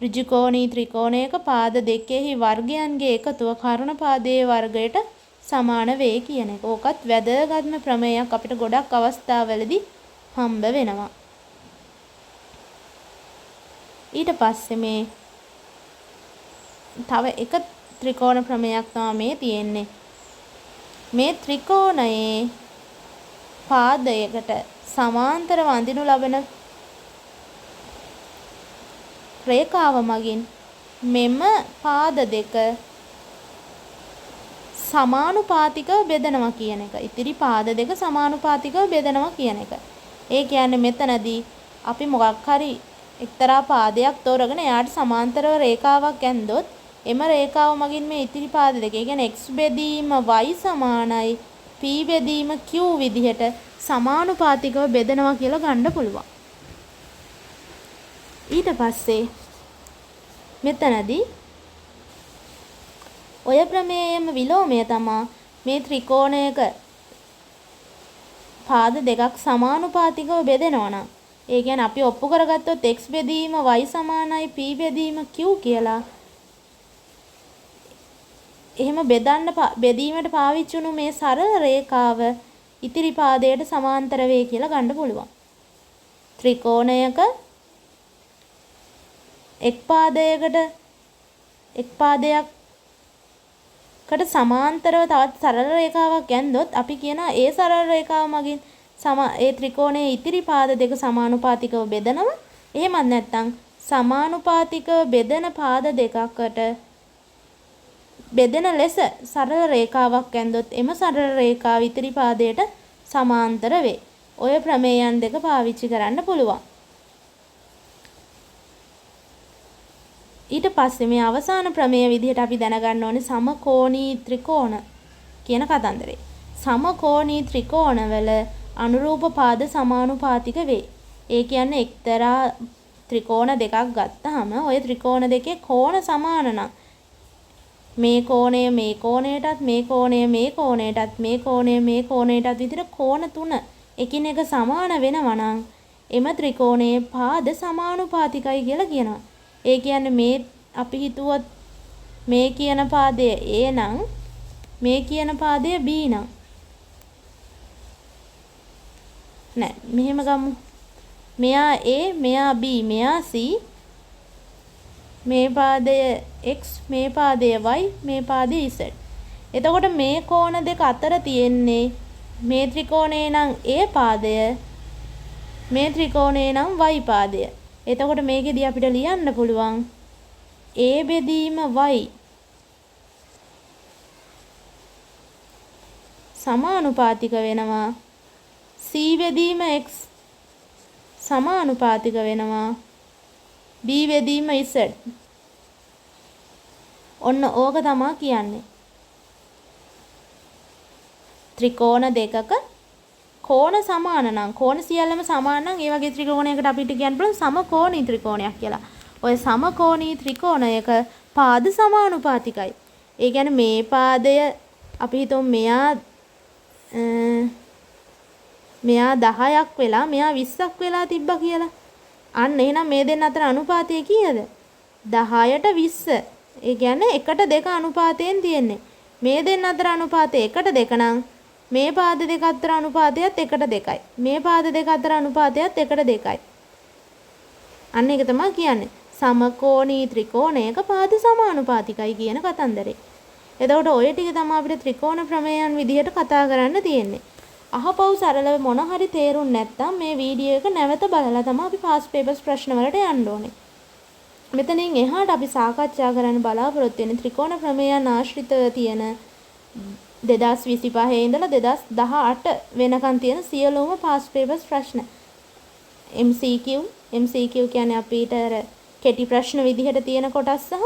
[SPEAKER 1] ඍජුකෝණී ත්‍රිකෝණයක පාද දෙකෙහි වර්ගයන්ගේ එකතුව කර්ණ පාදයේ වර්ගයට සමාන වේ කියන එක. ඕකත් වැදගත්ම ප්‍රමේයක් අපිට ගොඩක් අවස්ථාවලදී හම්බ වෙනවා. ඊට පස්සේ මේ තව එක ත්‍රිකෝණ ප්‍රමේයක් තමයි මේ තියෙන්නේ. මේ ත්‍රිකෝණයේ පාදයකට සමාන්තරව අඳිනු ලබන රේඛාව මගින් මෙම පාද දෙක සමානුපාතිකව බෙදනවා කියන එක. ඉතිරි පාද දෙක සමානුපාතිකව බෙදනවා කියන එක. ඒ කියන්නේ මෙතනදී අපි මොකක් හරි එක්තරා පාදයක් තෝරගෙන එයාට සමාන්තරව රේඛාවක් ඇන්දොත් එම රේඛාව මගින් මේ ඉතිරි පාද දෙක, ඒ කියන්නේ x බෙදීම y සමානයි p බෙදීම q විදිහට සමානුපාතිකව බෙදනවා කියලා ගන්න පුළුවන්. ඊට පස්සේ මෙතනදී ඔය ප්‍රමේයයේම විලෝමය තමා මේ ත්‍රිකෝණයක පාද දෙකක් සමානුපාතිකව බෙදෙනවා නම්, ඒ කියන්නේ අපි ඔප්පු කරගත්තොත් x බෙදීම y සමානයි p බෙදීම q කියලා. එහෙම බෙදීමට පාවිච්චි වුණු මේ සරල රේඛාව ඉතිරි පාදයට සමාන්තර වේ කියලා ගන්න පුළුවන්. ත්‍රිකෝණයක එක් පාදයකට සමාන්තරව තවත් සරල රේඛාවක් ඇන්දොත් අපි කියනවා ඒ සරල රේඛාව මගින් ඒ ත්‍රිකෝණයේ ඉතිරි පාද දෙක සමානුපාතිකව බෙදනවා. එහෙමත් නැත්නම් සමානුපාතිකව බෙදෙන පාද දෙකකට බෙදෙන ලෙස සරල රේඛාවක් ඇන්දොත් එම සරල රේඛාව ඉතිරි පාදයට සමාන්තර වේ. ඔය ප්‍රමේයයන් දෙක පාවිච්චි කරන්න පුළුවන්. ඊට පස්සේ මේ අවසාන ප්‍රමේය විදිහට අපි දැනගන්න ඕනේ සමකෝණී ත්‍රිකෝණ කියන කතන්දරේ. සමකෝණී ත්‍රිකෝණවල අනුරූප පාද සමානුපාතික වේ. ඒ කියන්නේ එක්තරා ත්‍රිකෝණ දෙකක් ගත්තාම ওই ත්‍රිකෝණ දෙකේ කෝණ සමාන නම් මේ කෝණය මේ කෝණයටත් මේ කෝණය මේ කෝණයටත් මේ කෝණය මේ කෝණයටත් විදිහට කෝණ තුන එකිනෙක සමාන වෙනවා නම් එම ත්‍රිකෝණයේ පාද සමානුපාතිකයි කියලා කියනවා. ඒ කියන්නේ මේ අපි හිතුවොත් මේ කියන පාදය A නම් මේ කියන පාදය B නම් නෑ මෙහෙම ගමු. මෙයා A මෙයා B මෙයා C, මේ පාදය x මේ පාදය y මේ පාදය z. එතකොට මේ කෝණ දෙක අතර තියෙන්නේ මේ ත්‍රිකෝණේ නම් A පාදය, මේ ත්‍රිකෝණේ නම් y පාදය. එතකොට මේකෙදී අපිට ලියන්න පුළුවන් A බෙදීම y සමානුපාතික වෙනවා C බෙදීම x සමානුපාතික වෙනවා B බෙදීම z. ඔන්න ඕක තමයි කියන්නේ. ත්‍රිකෝණ දෙකක කෝණ සමාන නම්, කෝණ සියල්ලම සමාන නම් ඒ වගේ ත්‍රිකෝණයකට අපිට කියන්න පුළුවන් සමකෝණී ත්‍රිකෝණයක් කියලා. ඔය සමකෝණී ත්‍රිකෝණයක පාද සමානුපාතිකයි. ඒ කියන්නේ මේ පාදය අපි හිතමු මෙයා 10ක් වෙලා මෙයා 20ක් වෙලා තිබ්බා කියලා. අන්න එහෙනම් මේ දෙන්න අතර අනුපාතය කීයද? 10ට 20. ඒ කියන්නේ 1ට 2 අනුපාතයෙන් තියෙන්නේ. මේ දෙන්න අතර අනුපාතය 1ට 2 නම් මේ පාද දෙක අතර අනුපාතයත් 1ට 2යි. මේ පාද දෙක අතර අනුපාතයත් 1ට 2යි. අන්න ඒක තමයි කියන්නේ සමකෝණී ත්‍රිකෝණයක පාද සමානුපාතිකයි කියන කතන්දරේ. එතකොට ඔය ටික තමයි අපිට ත්‍රිකෝණ ප්‍රමේයන් විදිහට කතා කරන්න තියෙන්නේ. අහපව් සරලව මොන හරි තේරුම් නැත්නම් මේ වීඩියෝ එක නැවත බලලා තමයි අපි පාස් පේපර්ස් ප්‍රශ්න වලට යන්න ඕනේ. මෙතනින් එහාට අපි සාකච්ඡා කරන්න බලාපොරොත්තු වෙන ත්‍රිකෝණ ප්‍රමේයන් ආශ්‍රිතව තියෙන 2025 ඉඳලා 2018 වෙනකන් තියෙන සියලුම පාස් පේපර්ස් ප්‍රශ්න. MCQ කියන්නේ අපිට කෙටි ප්‍රශ්න විදිහට තියෙන කොටස් සහ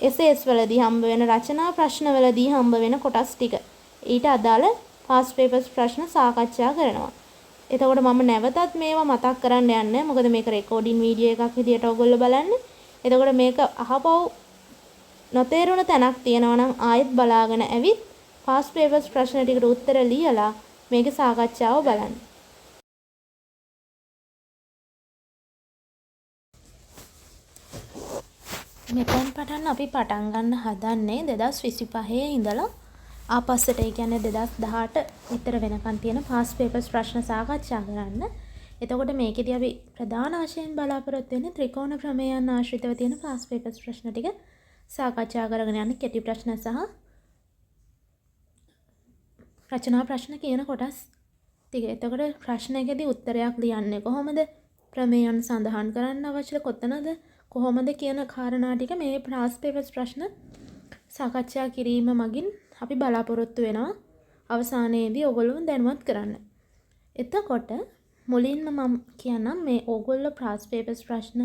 [SPEAKER 1] essays වලදී හම්බ වෙන රචනා ප්‍රශ්න වලදී හම්බ වෙන කොටස් ටික. ඊට අදාළ පාස් පේපර්ස් ප්‍රශ්න සාකච්ඡා කරනවා. එතකොට මම නැවතත් මේවා මතක් කරන්න යන්නේ. මොකද මේක රෙකෝඩින් වීඩියෝ එකක් විදියට ඔයගොල්ලෝ බලන්නේ. එතකොට මේක අහපව් නොතේරුණ තැනක් තියෙනවා නම් ආයෙත් බලාගෙන ඇවිත් පාස් පේපර්ස් ප්‍රශ්න ටිකට උත්තර ලියලා මේකේ සාකච්ඡාව බලන්න. මෙතෙන් පටන් අපි පටන් ගන්න හදන්නේ 2025 ඉඳලා ආපස්සට, ඒ කියන්නේ 2018 විතර වෙනකන් තියෙන පාස් පේපර්ස් ප්‍රශ්න සාකච්ඡා කරන්න. එතකොට මේකෙදී අපි ප්‍රධාන වශයෙන් බලාපොරොත්තු වෙන්නේ ත්‍රිකෝණ ප්‍රමේයන් ආශ්‍රිතව තියෙන පාස් පේපර්ස් ප්‍රශ්න ටික සාකච්ඡා කරගෙන යන කෙටි ප්‍රශ්න සහ රචනා ප්‍රශ්න කියන කොටස් ටික. එතකොට ප්‍රශ්නයකදී උත්තරයක් ලියන්නේ කොහොමද? ප්‍රමේයන් සඳහන් කරන්න අවශ්‍ය කොතනද? කොහොමද කියන කාරණා ටික මේ පාස් පේපර්ස් ප්‍රශ්න සාකච්ඡා කිරීම මගින් අපි බලාපොරොත්තු වෙනවා අවසානයේදී ඔයගොල්ලෝ දැනුවත් කරන්න. එතකොට මුලින්ම මම කියන්නම් මේ ඕගොල්ලෝ පාස් පේපර්ස් ප්‍රශ්න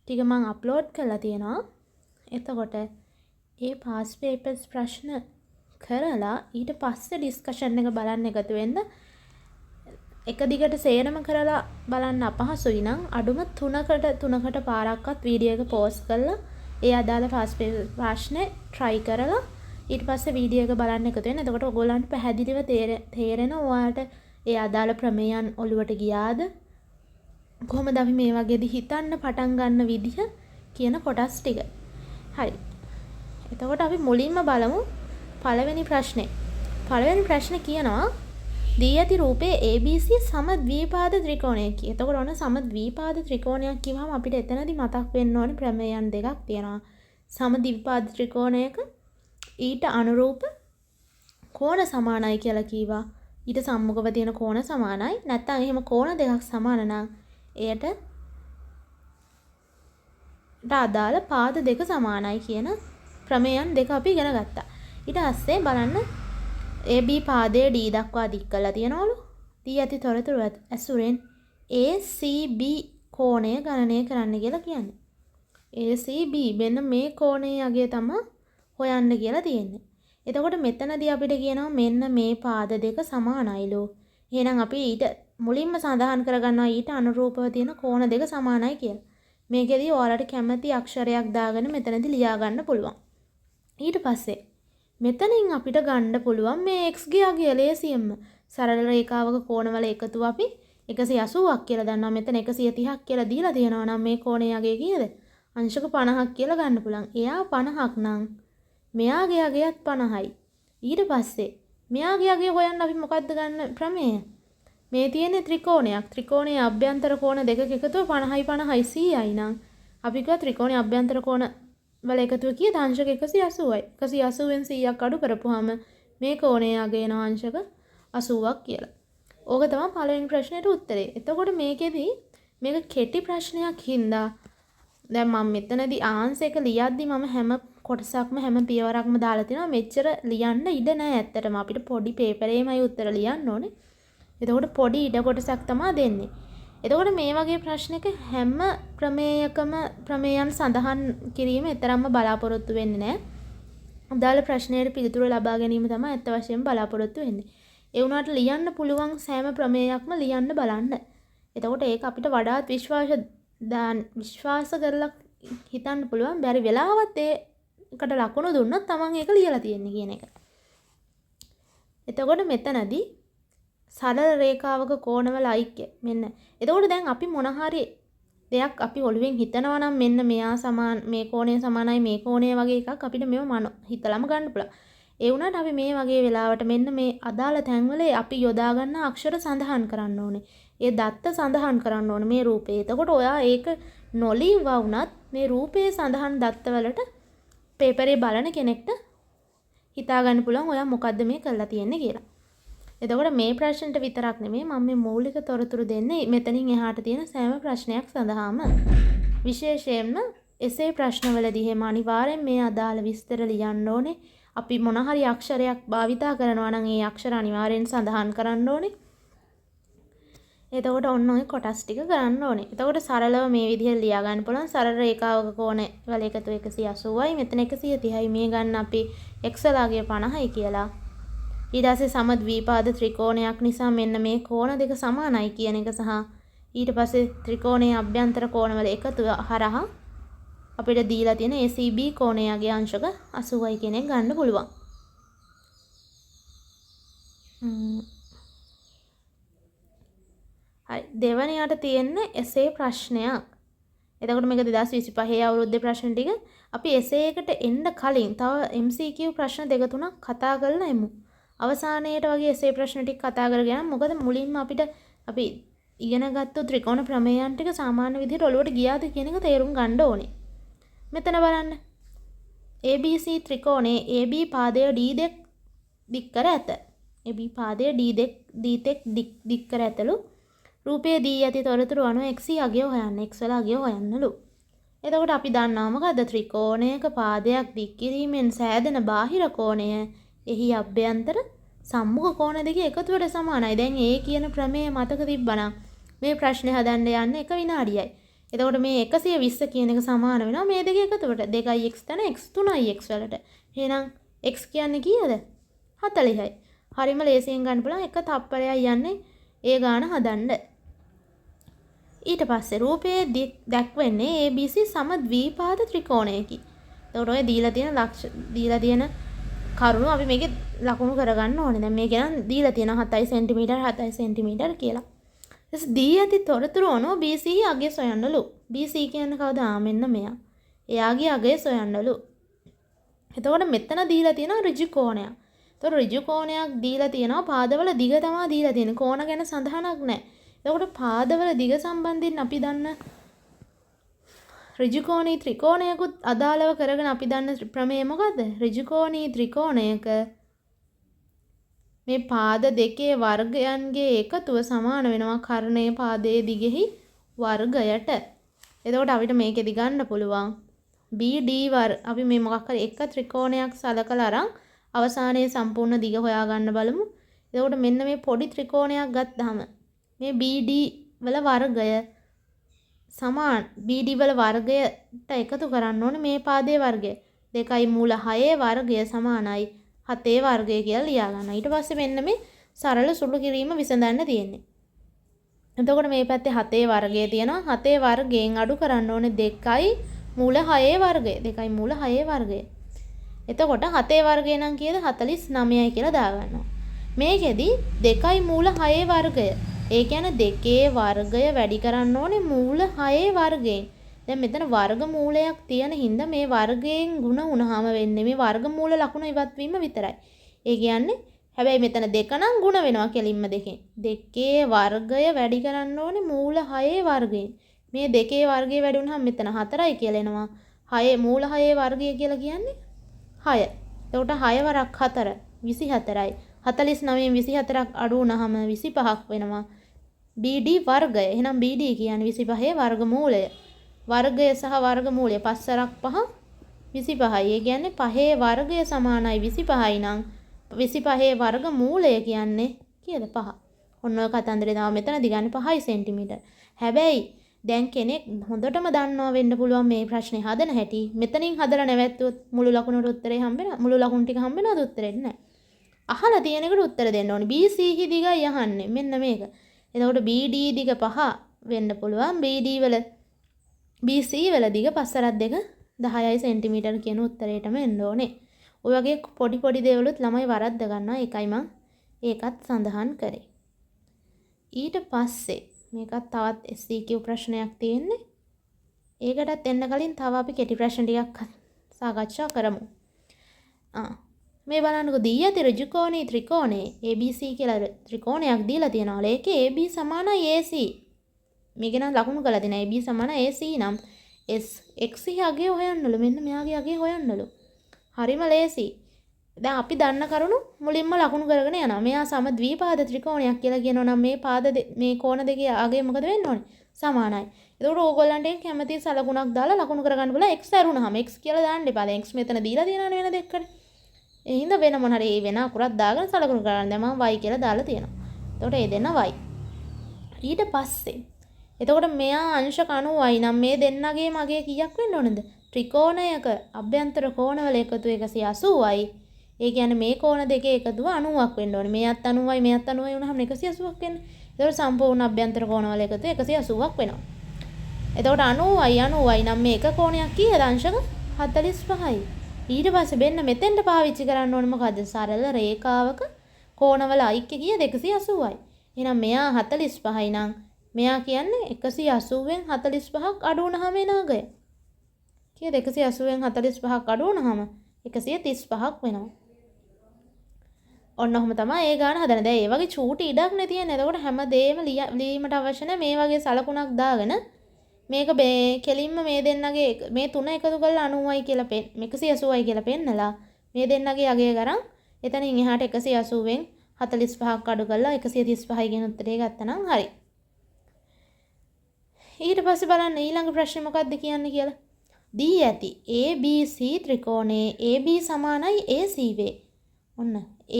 [SPEAKER 1] ටික මම අප්ලෝඩ් කරලා තියෙනවා. එතකොට ඒ පාස් පේපර්ස් ප්‍රශ්න කරලා ඊට පස්සේ ඩිස්කෂන් එක බලන්න එකතු වෙන්න. එක දිගට සේරම කරලා බලන්න අපහසුයි නම් අඩුම 3කට පාරක්වත් වීඩියෝ එක පෝස්ට් කරලා ඒ අදාළ පාස් පේපර් ප්‍රශ්නේ try කරලා ඊට පස්සේ වීඩියෝ එක බලන්න එකතු වෙන්න. එතකොට ඔයගොල්ලන්ට පැහැදිලිව තේරෙන ඔයාලට ඒ අදාළ ප්‍රමේයන් ඔළුවට ගියාද? කොහොමද අපි මේ වගේදී හිතන්න පටන් ගන්න විදිහ කියන කොටස් ටික. හරි. එතකොට අපි මුලින්ම බලමු පළවෙනි ප්‍රශ්නේ. පළවෙනි ප්‍රශ්නේ කියනවා දී ඇති රූපයේ ABC සමද්විපාද ත්‍රිකෝණයකි. එතකොට ඔන්න සමද්විපාද ත්‍රිකෝණයක් කියවම අපිට එතනදී මතක් වෙන්න ඕනේ ප්‍රමේයන් දෙකක් තියෙනවා. සමද්විපාද ත්‍රිකෝණයක ඊට අනුරූප කෝණ සමානයි කියලා කීවා. ඊට සම්මුඛව තියෙන කෝණ සමානයි. නැත්නම් එහෙම කෝණ දෙකක් සමාන නම් එයට අදාළ පාද දෙක සමානයි කියන ප්‍රමේයන් දෙක අපි ඉගෙන ගත්තා. ඊට පස්සේ බලන්න AB පාදයේ D දක්වා දික් කරලා තියනවලු. දී ඇති තොරතුරු ඇසුරෙන් ACB කෝණය ගණනය කරන්න කියලා කියන්නේ. ACB මෙන්න මේ කෝණයේ අගය තමයි හොයන්න කියලා තියෙන්නේ. එතකොට මෙතනදී අපිට කියනවා මෙන්න මේ පාද දෙක සමානයිලු. එහෙනම් අපි ඊට මුලින්ම සඳහන් කරගන්නවා ඊට අනුරූපව තියෙන කෝණ දෙක සමානයි කියලා. මේකෙදී ඔයාලට කැමති අක්ෂරයක් දාගෙන මෙතනදී ලියා ගන්න පුළුවන්. ඊට පස්සේ මෙතනින් අපිට ගන්න පුළුවන් මේ x ගේ අගය ලේසියෙන්ම සරල රේඛාවක කෝණවල එකතුව අපි 180ක් කියලා දන්නවා. මෙතන 130ක් කියලා දීලා තියෙනවා නම් මේ කෝණයේ අගය කීයද? අංශක 50ක් කියලා ගන්න පුළුවන්. එයා 50ක් නම් මෙයාගේ අගයත් 50යි. ඊට පස්සේ මෙයාගේ අගය හොයන්න අපි මොකද්ද ගන්න ප්‍රමේය? මේ තියෙන්නේ ත්‍රිකෝණයක්. ත්‍රිකෝණයේ අභ්‍යන්තර කෝණ දෙකක එකතුව 50යි 50යි 100යි නම් අපි කිව්වා ත්‍රිකෝණයේ අභ්‍යන්තර කෝණ වල එකතුව කීයද? අංශක 180යි. 180ෙන් 100ක් අඩු කරපුවාම මේ කෝණයේ අගය එන අංශක 80ක් කියලා. ඕක තමයි පළවෙනි ප්‍රශ්නෙට උත්තරේ. එතකොට මේකෙදි මේක කෙටි ප්‍රශ්නයක් හින්දා දැන් මම මෙතනදී ආන්සර් එක ලියද්දි මම හැම කොටසක්ම හැම පියවරක්ම දාලා තිනවා. මෙච්චර ලියන්න ඉඩ නැහැ ඇත්තටම. අපිට පොඩි පේපරේමයි උත්තර ලියන්න ඕනේ. එතකොට පොඩි ඉඩ කොටසක් තමයි දෙන්නේ. එතකොට මේ වගේ ප්‍රශ්නයක හැම ප්‍රමේයකම ප්‍රමේයන් සඳහන් කිරීම එතරම්ම බලාපොරොත්තු වෙන්නේ නැහැ. අදාළ ප්‍රශ්නයට පිළිතුරු ලබා ගැනීම තමයි අත්ත වශයෙන්ම බලාපොරොත්තු වෙන්නේ. ඒ වුණාට ලියන්න පුළුවන් සෑම ප්‍රමේයක්ම ලියන්න බලන්න. එතකොට ඒක අපිට වඩාත් විශ්වාස කරලා හිතන්න පුළුවන්. බැරි වෙලාවත් ඒකට ලකුණු දුන්නොත් තමන් ඒක ලියලා තියෙන්නේ කියන එක. එතකොට මෙතනදී සරල රේඛාවක කෝණවල ඓක්‍ය මෙන්න. එතකොට දැන් අපි මොන හරි දෙයක් අපි ඔළුවෙන් හිතනවා නම් මෙන්න මෙයා සමාන මේ කෝණය සමානයි මේ කෝණය වගේ එකක් අපිට මේව හිතලම ගන්න පුළුවන්. ඒ වුණාට අපි මේ වගේ වෙලාවට මෙන්න මේ අදාළ තැන්වල අපි යොදා ගන්න අක්ෂර සඳහන් කරන්න ඕනේ. ඒ දත්ත සඳහන් කරන්න ඕනේ මේ රූපේ. එතකොට ඔයා ඒක නොලියවා වුණත් මේ රූපයේ සඳහන් දත්තවලට පේපරේ බලන කෙනෙක්ට හිතා ගන්න පුළුවන් ඔයා මොකද්ද මේ කරලා තියෙන්නේ කියලා. එතකොට මේ ප්‍රශ්නට විතරක් නෙමෙයි මම මේ මූලික තොරතුරු දෙන්නේ මෙතනින් එහාට තියෙන සෑම ප්‍රශ්නයක් සඳහාම. විශේෂයෙන්ම එසේ ප්‍රශ්නවලදී එහෙම අනිවාර්යෙන් මේ අදාළ විස්තර ලියන්න ඕනේ. අපි මොන හරි අක්ෂරයක් භාවිතා කරනවා නම් ඒ අක්ෂර අනිවාර්යෙන් සඳහන් කරන්න ඕනේ. එතකොට ඔන්න ඔය කොටස් ටික කරන්න ඕනේ. එතකොට සරලව මේ විදිහට ලියා ගන්න පුළුවන්. සරල රේඛාවක කෝණ වල එකතු 180යි මෙතන 130යි මේ ගන්න අපි x ලාගේ 50යි කියලා. ඊට පස්සේ සමද්විපාද ත්‍රිකෝණයක් නිසා මෙන්න මේ කෝණ දෙක සමානයි කියන එක සහ ඊට පස්සේ ත්‍රිකෝණයේ අභ්‍යන්තර කෝණවල එකතුව හරහා අපිට දීලා තියෙන ACB කෝණයගේ අංශක 80යි කියන එක ගන්න පුළුවන්. හරි දෙවැනියට තියෙන්නේ එසේ ප්‍රශ්නයක්. එතකොට මේක 2025 අවුරුද්දේ ප්‍රශ්න ටික අපි එසේ එකට එන්න කලින් තව MCQ ප්‍රශ්න දෙක තුනක් කතා කරලා එමු. අවසානයේට වගේ එසේ ප්‍රශ්න ටික කතා කරගෙන මොකද මුලින්ම අපිට අපි ඉගෙනගත්තු ත්‍රිකෝණ ප්‍රමේයන් ටික සාමාන්‍ය විදිහට ඔලුවට ගියාද කියන එක තේරුම් ගන්න ඕනේ. මෙතන බලන්න. ABC ත්‍රිකෝණයේ AB පාදය D2 දික් කර ඇත. AB පාදය D2 දික් කර ඇතලු. රූපයේ දී ඇති තොරතුරු අනුව x අගය හොයන්න. x වල අගය හොයන්නලු. එතකොට අපි දන්නවා මොකද්ද ත්‍රිකෝණයක පාදයක් දික් කිරීමෙන් සෑදෙන බාහිර කෝණය එහි අභ්‍යන්තර සම්මුඛ කෝණ දෙක එකතුවට සමානයි. දැන් ඒ කියන ප්‍රමේය මතක තිබ්බනම් මේ ප්‍රශ්නේ හදන්න යන්න 1 විනාඩියයි. එතකොට මේ 120 කියන එක සමාන වෙනවා මේ දෙක එකතුවට 2x තන x 3x වලට. එහෙනම් x කියන්නේ කීයද? 40යි. හරිම ලේසියෙන් ගන්න පුළුවන් එක තප්පරයක් යන්නේ ඒ ගාන හදන්න. ඊට පස්සේ රූපයේ දැක්වෙන්නේ ABC සම ද්විපාද ත්‍රිකෝණයකි. එතකොට ඔය දීලා තියෙන කරුණු අපි මේකේ ලකුණු කරගන්න ඕනේ. දැන් මේක නම් දීලා තියෙන 7 cm 7 cm කියලා. ඊට දී ඇති තොරතුරු අනුව BC අගය සොයන්නලු. BC කියන්නේ කවුද? මෙන්න මෙයා. එයාගේ අගය සොයන්නලු. එතකොට මෙතන දීලා තියෙනවා ඍජු කෝණයක්. එතකොට ඍජු කෝණයක් දීලා තියෙනවා පාදවල දිග තමයි දීලා තියෙන්නේ. කෝණ ගැන සඳහනක් නැහැ. එතකොට පාදවල දිග සම්බන්ධයෙන් අපි දන්න ඍජුකෝණී ත්‍රිකෝණයකුත් අදාළව කරගෙන අපි දන්න ප්‍රමේය මොකද්ද? ඍජුකෝණී ත්‍රිකෝණයක මේ පාද දෙකේ වර්ගයන්ගේ එකතුව සමාන වෙනවා කර්ණයේ පාදයේ දිගෙහි වර්ගයට. එතකොට අපිට මේකෙදි ගන්න පුළුවන් BD අපි මේ මොකක් හරි එක ත්‍රිකෝණයක් සලකලා අරන් අවසානයේ සම්පූර්ණ දිග හොයාගන්න බලමු. එතකොට මෙන්න මේ පොඩි ත්‍රිකෝණයක් ගත්තාම මේ BD වල වර්ගය සමාන BD වල වර්ගයට එකතු කරන්න ඕනේ මේ පාදයේ වර්ගය. 2යි මූල 6 වර්ගය සමානයි 7 වර්ගය කියලා ලියා ගන්න. ඊට පස්සේ මෙන්න මේ සරල සුළු කිරීම විසඳන්න තියෙන්නේ. එතකොට මේ පැත්තේ 7 වර්ගය තියෙනවා. 7 වර්ගයෙන් අඩු කරන්න ඕනේ 2යි මූල 6 වර්ගය. 2යි මූල 6 වර්ගය. එතකොට 7 වර්ගය නම් කීයද? 49යි කියලා දාගන්නවා. මේකෙදි 2යි මූල 6 වර්ගය. ඒ කියන්නේ 2 වර්ගය වැඩි කරන්න ඕනේ මූල 6 වර්ගයෙන්. දැන් මෙතන වර්ග මූලයක් තියෙන හින්දා මේ වර්ගයෙන් ಗುಣ වුණාම වෙන්නේ මේ වර්ග මූල ලකුණ ඉවත් වීම විතරයි. ඒ කියන්නේ හැබැයි මෙතන 2 නම් ಗುಣ වෙනවා කෙලින්ම දෙකෙන්. 2 වර්ගය වැඩි කරන්න ඕනේ මූල 6 වර්ගයෙන්. මේ 2 වර්ගය වැඩි වුණාම මෙතන 4යි කියලා එනවා. 6 මූල 6 වර්ගය කියලා කියන්නේ 6. එතකොට 6 වරක් 4 24යි. 49න් 24ක් අඩු වුණාම 25ක් වෙනවා. BD වර්ගය. එහෙනම් BD කියන්නේ 25 වර්ගමූලය. වර්ගය සහ වර්ගමූලය 5 වරක් 5 25යි. ඒ කියන්නේ 5 වර්ගය සමානයි 25යි නම් 25 වර්ගමූලය කියන්නේ කීයද? 5. ඔන්න ඔය කතන්දරේ තමයි මෙතනදී ගන්න 5 cm. හැබැයි දැන් කෙනෙක් හොඳටම දන්නවා වෙන්න පුළුවන් මේ ප්‍රශ්නේ හදන හැටි. මෙතනින් හදලා නැවැත්තුවොත් මුළු ලකුණට උත්තරේ මුළු ලකුණු ටික හම්බෙනවද? උත්තරේ නැහැ. අහලා තියෙන එකට උත්තර දෙන්න ඕනේ. BC හි දිගයි අහන්නේ. මෙන්න මේක. එතකොට BD දිග 5 වෙන්න පුළුවන්. BC වල දිග 5 10යි සෙන්ටිමීටර් කියන උත්තරේටම එන්න ඕනේ. ඔය වගේ පොඩි පොඩි දේවලුත් ළමයි වරද්ද ගන්නවා. ඒකයි මම ඒකත් සඳහන් කරේ. ඊට පස්සේ මේකත් තවත් SCQ ප්‍රශ්නයක් තියෙන්නේ. ඒකටත් එන්න කලින් තව අපි කෙටි ප්‍රශ්න ටිකක් සාකච්ඡා කරමු. මේ බලන්නකො දී ඇති ඍජුකෝණී ත්‍රිකෝණේ ABC කියලා ත්‍රිකෝණයක් දීලා තියෙනවා. ඒකේ AB සමානයි AC. මේක නම් ලකුණු කරලා දෙන AB සමානයි AC නම් x අගය හොයන්නලු. මෙන්න මෙයාගේ අගය හොයන්නලු. හරිම ලේසි. දැන් අපි දන්න කරුණු මුලින්ම ලකුණු කරගෙන යනවා. මෙයා සම ද්විපාද ත්‍රිකෝණයක් කියලා කියනවා නම් මේ කෝණ දෙකේ අගය මොකද වෙන්න ඕනේ? සමානයි. ඒකට ඕගොල්ලන්ට කැමති සලකුණක් දාලා ලකුණු කරගන්න බුණා x ඇරුණාම x කියලා දාන්න එපා. දැන් x මෙතන දීලා තියෙනවනේ වෙන දෙකකට. ඒ හින්දා වෙන මොන හරි වෙන අකුරක් දාගෙන සලකුණු කරගන්න. දැන් මම y කියලා දාලා තියෙනවා. එතකොට ඒ දෙන්න y. ඊට පස්සේ එතකොට මෙයා අංශ 90යි නම් මේ දෙන්නගේ මගේ කීයක් වෙන්න ඕනද? ත්‍රිකෝණයක අභ්‍යන්තර කෝණවල එකතු 180යි. ඒ කියන්නේ මේ කෝණ දෙකේ එකතුව 90ක් වෙන්න ඕනේ. මේත් 90යි මේත් 90යි වුණාම 180ක් වෙන්නේ. එතකොට සම්පූර්ණ අභ්‍යන්තර කෝණවල එකතු 180ක් වෙනවා. එතකොට 90යි නම් මේ එක කෝණයක් කීයද අංශක 45යි. ඊට පස්සේ මෙන්න මෙතෙන්ට පාවිච්චි කරන්න ඕනේ මොකද්ද? සරල රේඛාවක කෝණවල ಐಕ್‍ය කීයද? 180යි. එහෙනම් මෙයා 45යි නම් මෙයා කියන්නේ 180ෙන් 45ක් අඩු වුණාම එන අගය. කීයද? 180ෙන් 45ක් අඩු වුණාම 135ක් වෙනවා. ඔන්න ඔහොම තමයි ඒ ගාන හදන්නේ. දැන් මේ වගේ චූටි ඉඩක් නේ තියෙන්නේ. එතකොට හැමදේම ලියීමට අවශ්‍ය නැහැ මේ වගේ සලකුණක් දාගෙන මේක කෙලින්ම මේ දෙන්නගේ මේ තුන එකතු කරලා 90යි කියලා 180යි කියලා පෙන්නලා මේ දෙන්නගේ අගය ගරන් එතනින් එහාට 180ෙන් 45ක් අඩු කරලා 135යි කියන උත්තරේ ගත්තනම් හරි. ඊට පස්සේ බලන්න ඊළඟ ප්‍රශ්නේ මොකක්ද කියන්නේ කියලා. දී ඇති ABC ත්‍රිකෝණයේ AB සමානයි AC වේ. ඔන්න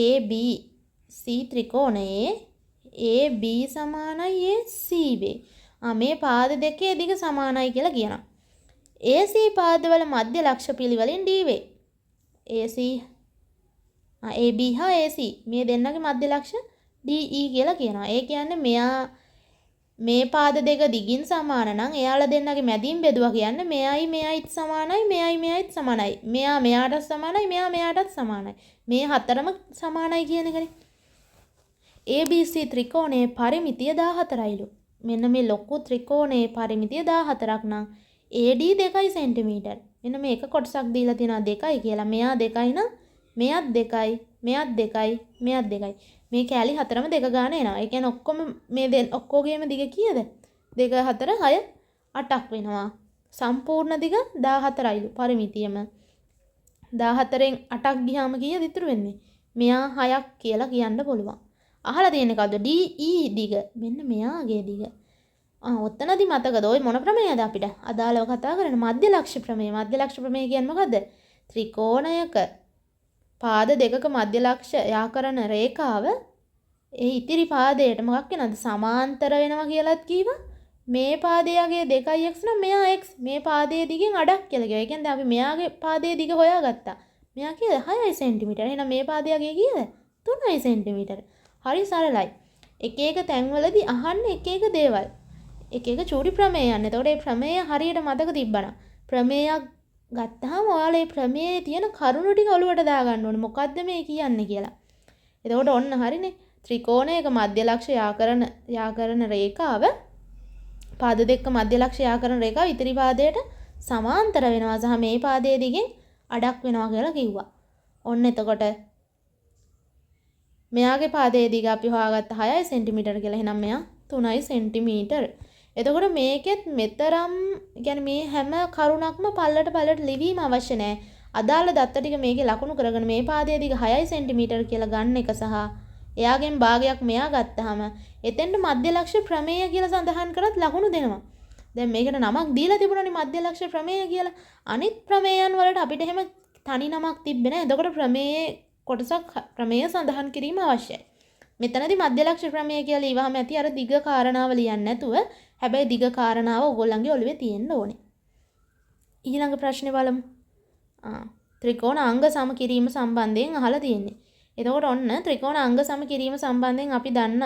[SPEAKER 1] ABC ත්‍රිකෝණයේ AB සමානයි AC වේ. මේ පාද දෙකේ දිග සමානයි කියලා කියනවා. AC පාදවල මධ්‍ය ලක්ෂ පිළිවෙලින් D වේ. AC AB හා AC මේ දෙන්නගේ මධ්‍ය ලක්ෂ DE කියලා කියනවා. ඒ කියන්නේ මෙයා මේ පාද දෙක දිගින් සමාන නම් එයාලා දෙන්නගේ මැදින් බෙදුවා කියන්නේ මෙයයි මෙයයිත් සමානයි මෙයයි මෙයයිත් සමානයි. මෙයා මෙයාටත් සමානයි මෙයා මෙයාටත් සමානයි. මේ හතරම සමානයි කියන එකනේ. ABC ත්‍රිකෝණයේ පරිමිතිය 14යිලු. මෙන්න මේ ලොකු ත්‍රිකෝණයේ පරිමිතිය 14ක් නම් AD 2 සෙන්ටිමීටර්. මෙන්න මේක කොටසක් දීලා තියෙනවා 2යි කියලා. මෙයා 2යි නම් මෙයත් 2යි මෙයත් 2යි මෙයත් 2යි. මේ කෑලි හතරම දෙක ගන්න එනවා. ඒ කියන්නේ ඔක්කොම මේ ඔක්කොගේම දිග කීයද? 2 4 6 8ක් වෙනවා. සම්පූර්ණ දිග 14යිලු පරිමිතියම. 14න් 8ක් ගියාම කීයද ඉතුරු වෙන්නේ? මෙයා 6ක් කියලා කියන්න පුළුවන්. අහලා තියෙන්නේ කවුද? DE දිග. මෙන්න මෙයාගේ දිග. ඔතනදී මතකද ඔය මොන ප්‍රමේයද අපිට අදාළව කතා කරන්නේ? මධ්‍ය ලක්ෂ ප්‍රමේය. මධ්‍ය ලක්ෂ ප්‍රමේය කියන්නේ මොකද්ද? ත්‍රිකෝණයක පාද දෙකක මධ්‍ය ලක්ෂ යාකරන රේඛාව ඒ ඉතිරි පාදයට මොකක් වෙනවද? සමාන්තර වෙනවා කියලාත් කීවා. මේ පාදයේ 2x නම් මෙයා x මේ පාදයේ දිගෙන් අඩක් කියලා කියනවා. ඒ කියන්නේ අපි මෙයාගේ පාදයේ දිග හොයාගත්තා. මෙයා කීයද? 6 සෙන්ටිමීටර. එහෙනම් මේ පාදයේ කීයද? 3 සෙන්ටිමීටර. හරි සරලයි. එක එක තැන්වලදී අහන්නේ එක එක දේවල්. එක එක චූටි ප්‍රමේයයන්. එතකොට මේ ප්‍රමේය හරියට මතක තිබ්බනම් ප්‍රමේයක් ගත්තාම ඔයාලා මේ ප්‍රමේයයේ තියෙන කරුණු ටික ඔලුවට දාගන්න ඕනේ. මොකද්ද මේ කියන්නේ කියලා. එතකොට ඔන්න හරිනේ. ත්‍රිකෝණයක මධ්‍ය ලක්ෂ යාකරන රේඛාව පාද දෙක මධ්‍ය ලක්ෂ යාකරන රේඛාව ඉතිරි පාදයට සමාන්තර වෙනවා සහ මේ පාදයේ දිගෙන් අඩක් වෙනවා කියලා කිව්වා. ඔන්න එතකොට මෙයාගේ පාදයේ දිග අපි හොයාගත්ත 6 සෙන්ටිමීටර කියලා. එහෙනම් මෙයා 3 සෙන්ටිමීටර. එතකොට මේකෙත් මෙතරම් يعني මේ හැම කරුණක්ම පල්ලට ලිවීම අවශ්‍ය නැහැ. අදාළ දත්ත ටික මේකේ ලකුණු කරගෙන මේ පාදයේ දිග 6 සෙන්ටිමීටර කියලා ගන්න එක සහ එයාගෙන් භාගයක් මෙයා ගත්තාම එතෙන්ට මධ්‍ය ලක්ෂ ප්‍රමේය කියලා සඳහන් කරත් ලකුණු දෙනවා. දැන් මේකට නමක් දීලා තිබුණානේ මධ්‍ය ලක්ෂ ප්‍රමේය කියලා. අනිත් ප්‍රමේයන් වලට අපිට එහෙම තනි නමක් තිබ්බේ නැහැ. එතකොට ප්‍රමේයේ කොටසක් ප්‍රමේය සඳහන් කිරීම අවශ්‍යයි. මෙතනදී මධ්‍ය ලක්ෂ ප්‍රමේය කියලා ඊවහම ඇති අර දිග කාරණාව ලියන්නේ නැතුව හැබැයි දිග කාරණාව ඔයගොල්ලන්ගේ ඔළුවේ තියෙන්න ඕනේ. ඊළඟ ප්‍රශ්නේ බලමු. ත්‍රිකෝණ අංග සම කිරීම සම්බන්ධයෙන් අහලා තියෙන්නේ. එතකොට ඔන්න ත්‍රිකෝණ අංග සම කිරීම සම්බන්ධයෙන් අපි දන්න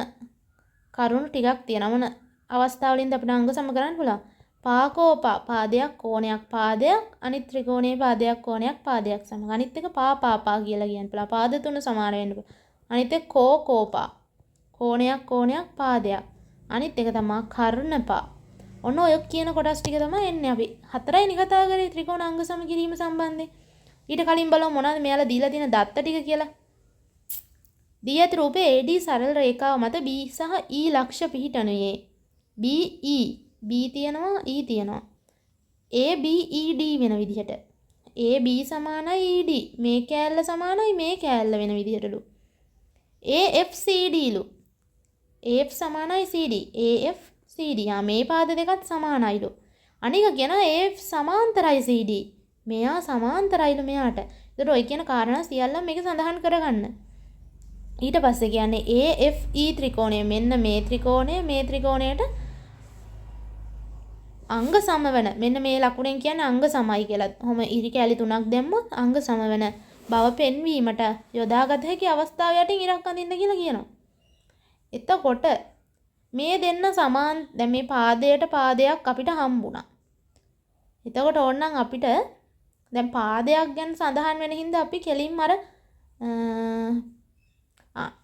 [SPEAKER 1] කරුණු ටිකක් තියෙනවා. මොන අවස්ථාවලින්ද අපිට අංග සම කරන්න පුළුවන්? පාකෝපා පාදයක් කෝණයක් පාදයක් අනිත් ත්‍රිකෝණයේ පාදයක් කෝණයක් පාදයක් සම. අනිත් එක පාපාපා කියලා කියන්න පුළුවන්. පාද තුන සමාන වෙන්න පුළුවන්. අනිත් එක කෝකෝපා කෝණයක් කෝණයක් පාදයක්. අනිත් එක තමයි කර්ණපා. ඔන්න ඔය කියන කොටස් ටික තමයි එන්නේ අපි. හතරයිනේ කතා කරේ ත්‍රිකෝණ අංග සම කිරීම සම්බන්ධයෙන්. ඊට කලින් බලමු මොනවද මෙයාලා දීලා තියෙන දත්ත ටික කියලා. දී ඇති රූපයේ AD සරල රේඛාව මත B සහ E ලක්ෂ පිහිටනුයේ. BE B තියෙනවා E තියෙනවා. ABED වෙන විදිහට. AB සමානයි ED. මේ කෑල්ල සමානයි මේ කෑල්ල වෙන විදිහටලු. AFCD ලු. AF සමානයි CD. AFCD. මේ පාද දෙකත් සමානයිලු. අනික කියන AF සමාන්තරයි CD. මෙයා සමාන්තරයිලු මෙයාට. ඒතර ඔය කියන කාරණා සියල්ලම මේක සඳහන් කරගන්න. ඊට පස්සේ කියන්නේ AFE ත්‍රිකෝණය මෙන්න මේ ත්‍රිකෝණයට අංග සමවන මෙන්න මේ ලකුණෙන් කියන්නේ අංග සමයි කියලා. ඔහොම ඉරි කැලි තුනක් දැම්මොත් අංග සමවන බව පෙන්වීමට යොදාගත හැකි අවස්ථාව යටින් ඉරක් අඳින්න කියලා කියනවා. එතකොට මේ දෙන්න සමාන දැන් මේ පාදයට පාදයක් අපිට හම්බුණා. එතකොට ඕනනම් අපිට දැන් පාදයක් ගැන සඳහන් වෙන හින්දා අපි කෙලින්ම අර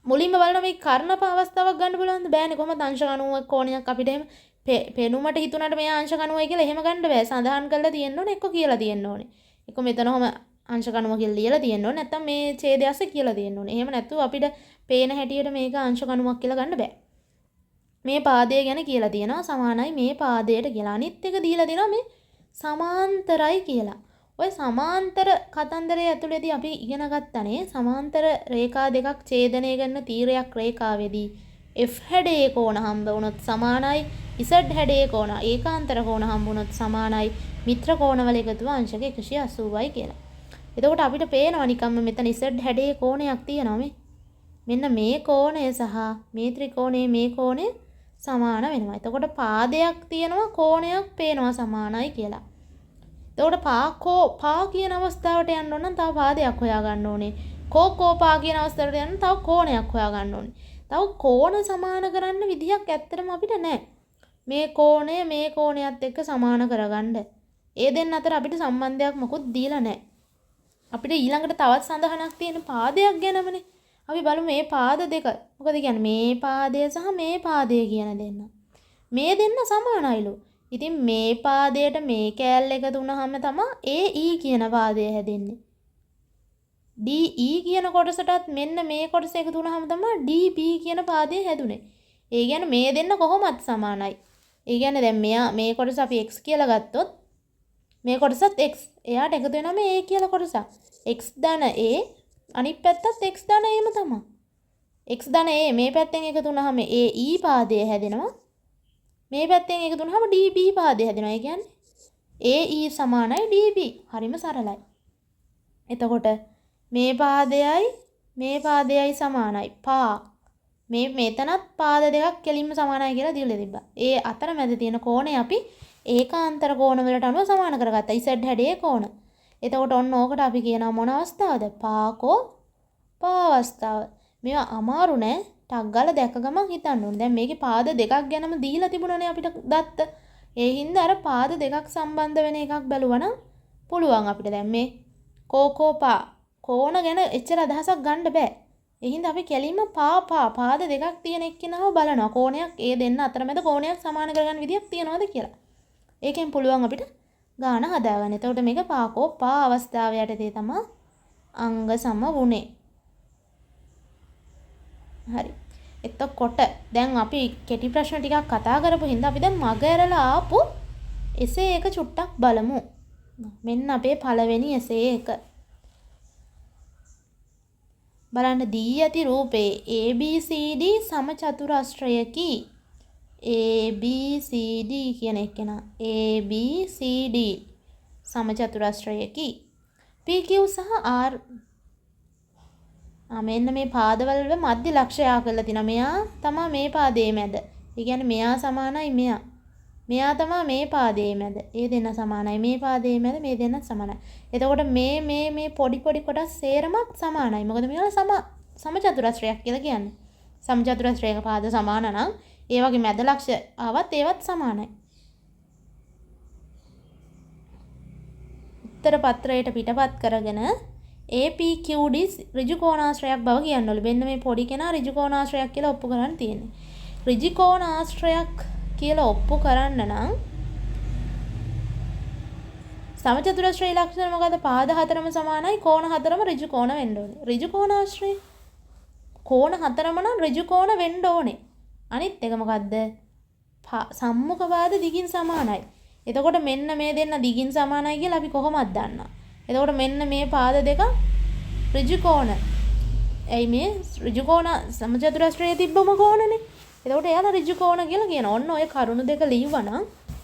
[SPEAKER 1] මුලින්ම බලන මේ කර්ණප අවස්ථාවක් ගන්න බලන්න බෑනේ. කොහොමද අංශ 90 කෝණයක් අපිට එහෙම පෙනුමට හිතුණාට මේ අංශ 90යි කියලා එහෙම ගන්න බෑ. සඳහන් කරලා තියෙන්න ඕනේ එක්ක කියලා තියෙන්න ඕනේ. එක්ක මෙතන ඔහම අංශ 90 කියලා ලියලා තියෙන්න ඕනේ. නැත්නම් මේ ඡේදය අස්සේ කියලා තියෙන්න ඕනේ. එහෙම නැත්නම් අපිට පේන හැටියට මේක අංශ 90ක් කියලා ගන්න බෑ. මේ පාදය ගැන කියලා තියෙනවා සමානයි මේ පාදයට කියලා. අනිත් එක දීලා දෙනවා මේ සමාන්තරයි කියලා. ඔය සමාන්තර කතන්දරය ඇතුළේදී අපි ඉගෙන ගත්තනේ සමාන්තර රේඛා දෙකක් ඡේදනය කරන තීරයක් රේඛාවේදී F හැඩයේ කෝණ හම්බ වුණොත් සමානයි Z හැඩයේ කෝණ ඒකාන්තර කෝණ හම්බ වුණොත් සමානයි මිත්‍ර කෝණවල එකතුව අංශක 180යි කියලා. එතකොට අපිට පේනවා නිකම්ම මෙතන Z හැඩයේ කෝණයක් තියෙනවා මේ. මෙන්න මේ කෝණය සහ මේ ත්‍රිකෝණයේ මේ කෝණය සමාන වෙනවා. එතකොට පාදයක් තියෙනවා කෝණයක් පේනවා සමානයි කියලා. එතකොට පා කියන අවස්ථාවට යන්න ඕන නම් තව පාදයක් හොයා ගන්න ඕනේ. පා කියන අවස්ථාවට යන්න තව කෝණයක් හොයා ගන්න ඕනේ. තව කෝණ සමාන කරන්න විදියක් ඇත්තටම අපිට නැහැ. මේ කෝණය මේ කෝණයත් එක්ක සමාන කරගන්න. ඒ දෙන්න අතර අපිට සම්බන්ධයක් මොකුත් දීලා නැහැ. අපිට ඊළඟට තවත් සඳහනක් තියෙන පාදයක් ගැනමනේ. අපි බලමු මේ පාද දෙක. මොකද කියන්නේ මේ පාදය සහ මේ පාදය කියන දෙන්න. මේ දෙන්න සමානයිලු. ඉතින් මේ පාදයට මේ කෑල්ල එකතු වුණාම තමයි AE කියන පාදය හැදෙන්නේ. DE කියන කොටසටත් මෙන්න මේ කොටස එකතු වුණාම තමයි DB කියන පාදය හැදුනේ. ඒ කියන්නේ මේ දෙන්න කොහොමත් සමානයි. ඒ කියන්නේ දැන් මෙයා මේ කොටස අපි x කියලා ගත්තොත් මේ කොටසත් x. එයාට එකතු වෙනවා මේ a කියලා කොටස. x ධන a අනිත් පැත්තත් x ධන a ම තමයි. x ධන a මේ පැත්තෙන් එකතු වුණාම AE පාදය හැදෙනවා. මේ පැත්තෙන් එකතු වුණාම DB පාදය හැදෙනවා. ඒ කියන්නේ AE සමානයි DB. හරිම සරලයි. එතකොට මේ පාදයයි සමානයි. මේ මෙතනත් පාද දෙකක් කෙලින්ම සමානයි කියලා දීලා තිබ්බා. ඒ අතර මැද තියෙන කෝණය අපි ඒකාන්තර කෝණ වලට අනුව සමාන කරගත්තා. Z හැඩයේ කෝණ. එතකොට ඔන්න ඕකට අපි කියනවා මොන අවස්ථාවද? පා අවස්ථාව. මේවා අමාරු නෑ. ටක් ගාලා දැක්ක ගමන් හිතන්න ඕනේ. දැන් මේකේ පාද දෙකක් ගැනම දීලා තිබුණානේ අපිට දත්ත. ඒ හින්දා අර පාද දෙකක් සම්බන්ධ වෙන එකක් බැලුවනම් පුළුවන් අපිට දැන් මේ පා කෝණ ගැන එච්චර අදහසක් ගන්න බෑ. ඒ හින්දා අපි කෙලින්ම පාද දෙකක් තියෙන එක්කිනව බලනවා. කෝණයක් ඒ දෙන්න අතරමැද කෝණයක් සමාන කරගන්න විදියක් තියනවද කියලා. ඒකෙන් පුළුවන් අපිට ගාන හදාගන්න. එතකොට මේක පා අවස්ථාව යටතේ තමයි අංග සම වුනේ. හරි. එතකොට දැන් අපි කෙටි ප්‍රශ්න ටිකක් කතා කරපු හින්දා අපි දැන් මග ඇරලා ආපු එසේ එක චුට්ටක් බලමු. මෙන්න අපේ පළවෙනි එසේ එක. බලන්න දී ඇති රූපේ ABCD සමචතුරස්‍රයකි. ABCD කියන එක නා ABCD සමචතුරස්‍රයකි. PQ සහ R මෙන්න මේ පාදවල මධ්‍ය ලක්ෂයා කරලා තිනා. මෙයා තමයි මේ පාදයේ මැද. ඒ කියන්නේ මෙයා සමානයි මෙයා. මෙයා තමයි මේ පාදයේ මැද. ඒ දෙන්න සමානයි. මේ පාදයේ මැද මේ දෙන්න සමානයි. එතකොට මේ පොඩි කොටස් සේරමත් සමානයි. මොකද මේවා සමචතුරස්‍රයක් කියලා කියන්නේ. සමචතුරස්‍රයක පාද සමාන නම් ඒ වගේ මැද ලක්ෂ ආවත් ඒවත් සමානයි. උත්තර පත්‍රයට පිටපත් කරගෙන APQD ඍජු කෝණාශ්‍රයක් බව කියන්නවලු. මෙන්න මේ පොඩි කෙනා ඍජු කෝණාශ්‍රයක් කියලා ඔප්පු කරන්න තියෙන්නේ. ඍජු කෝණාශ්‍රයක් කියලා ඔප්පු කරන්න නම් සමචතුරස්‍රයේ ලක්ෂණ මොකද? පාද හතරම සමානයි, කෝණ හතරම ඍජු කෝණ වෙන්න ඕනේ. ඍජු කෝණාශ්‍රය කෝණ හතරම නම් ඍජු කෝණ වෙන්න ඕනේ. අනිත් එක මොකද්ද? සම්මුඛ පාද දිගින් සමානයි. එතකොට මෙන්න මේ දෙන්න දිගින් සමානයි කියලා අපි කොහොමද දන්නා? එතකොට මෙන්න මේ පාද දෙක ඍජු කෝණ. එයි මේ ඍජු කෝණ සමචතුරස්‍රයේ තිබ්බම කෝණනේ. එතකොට එයාලා ඍජු කෝණ කියලා කියන. ඔන්න ඔය කරුණු දෙක ලියවනම්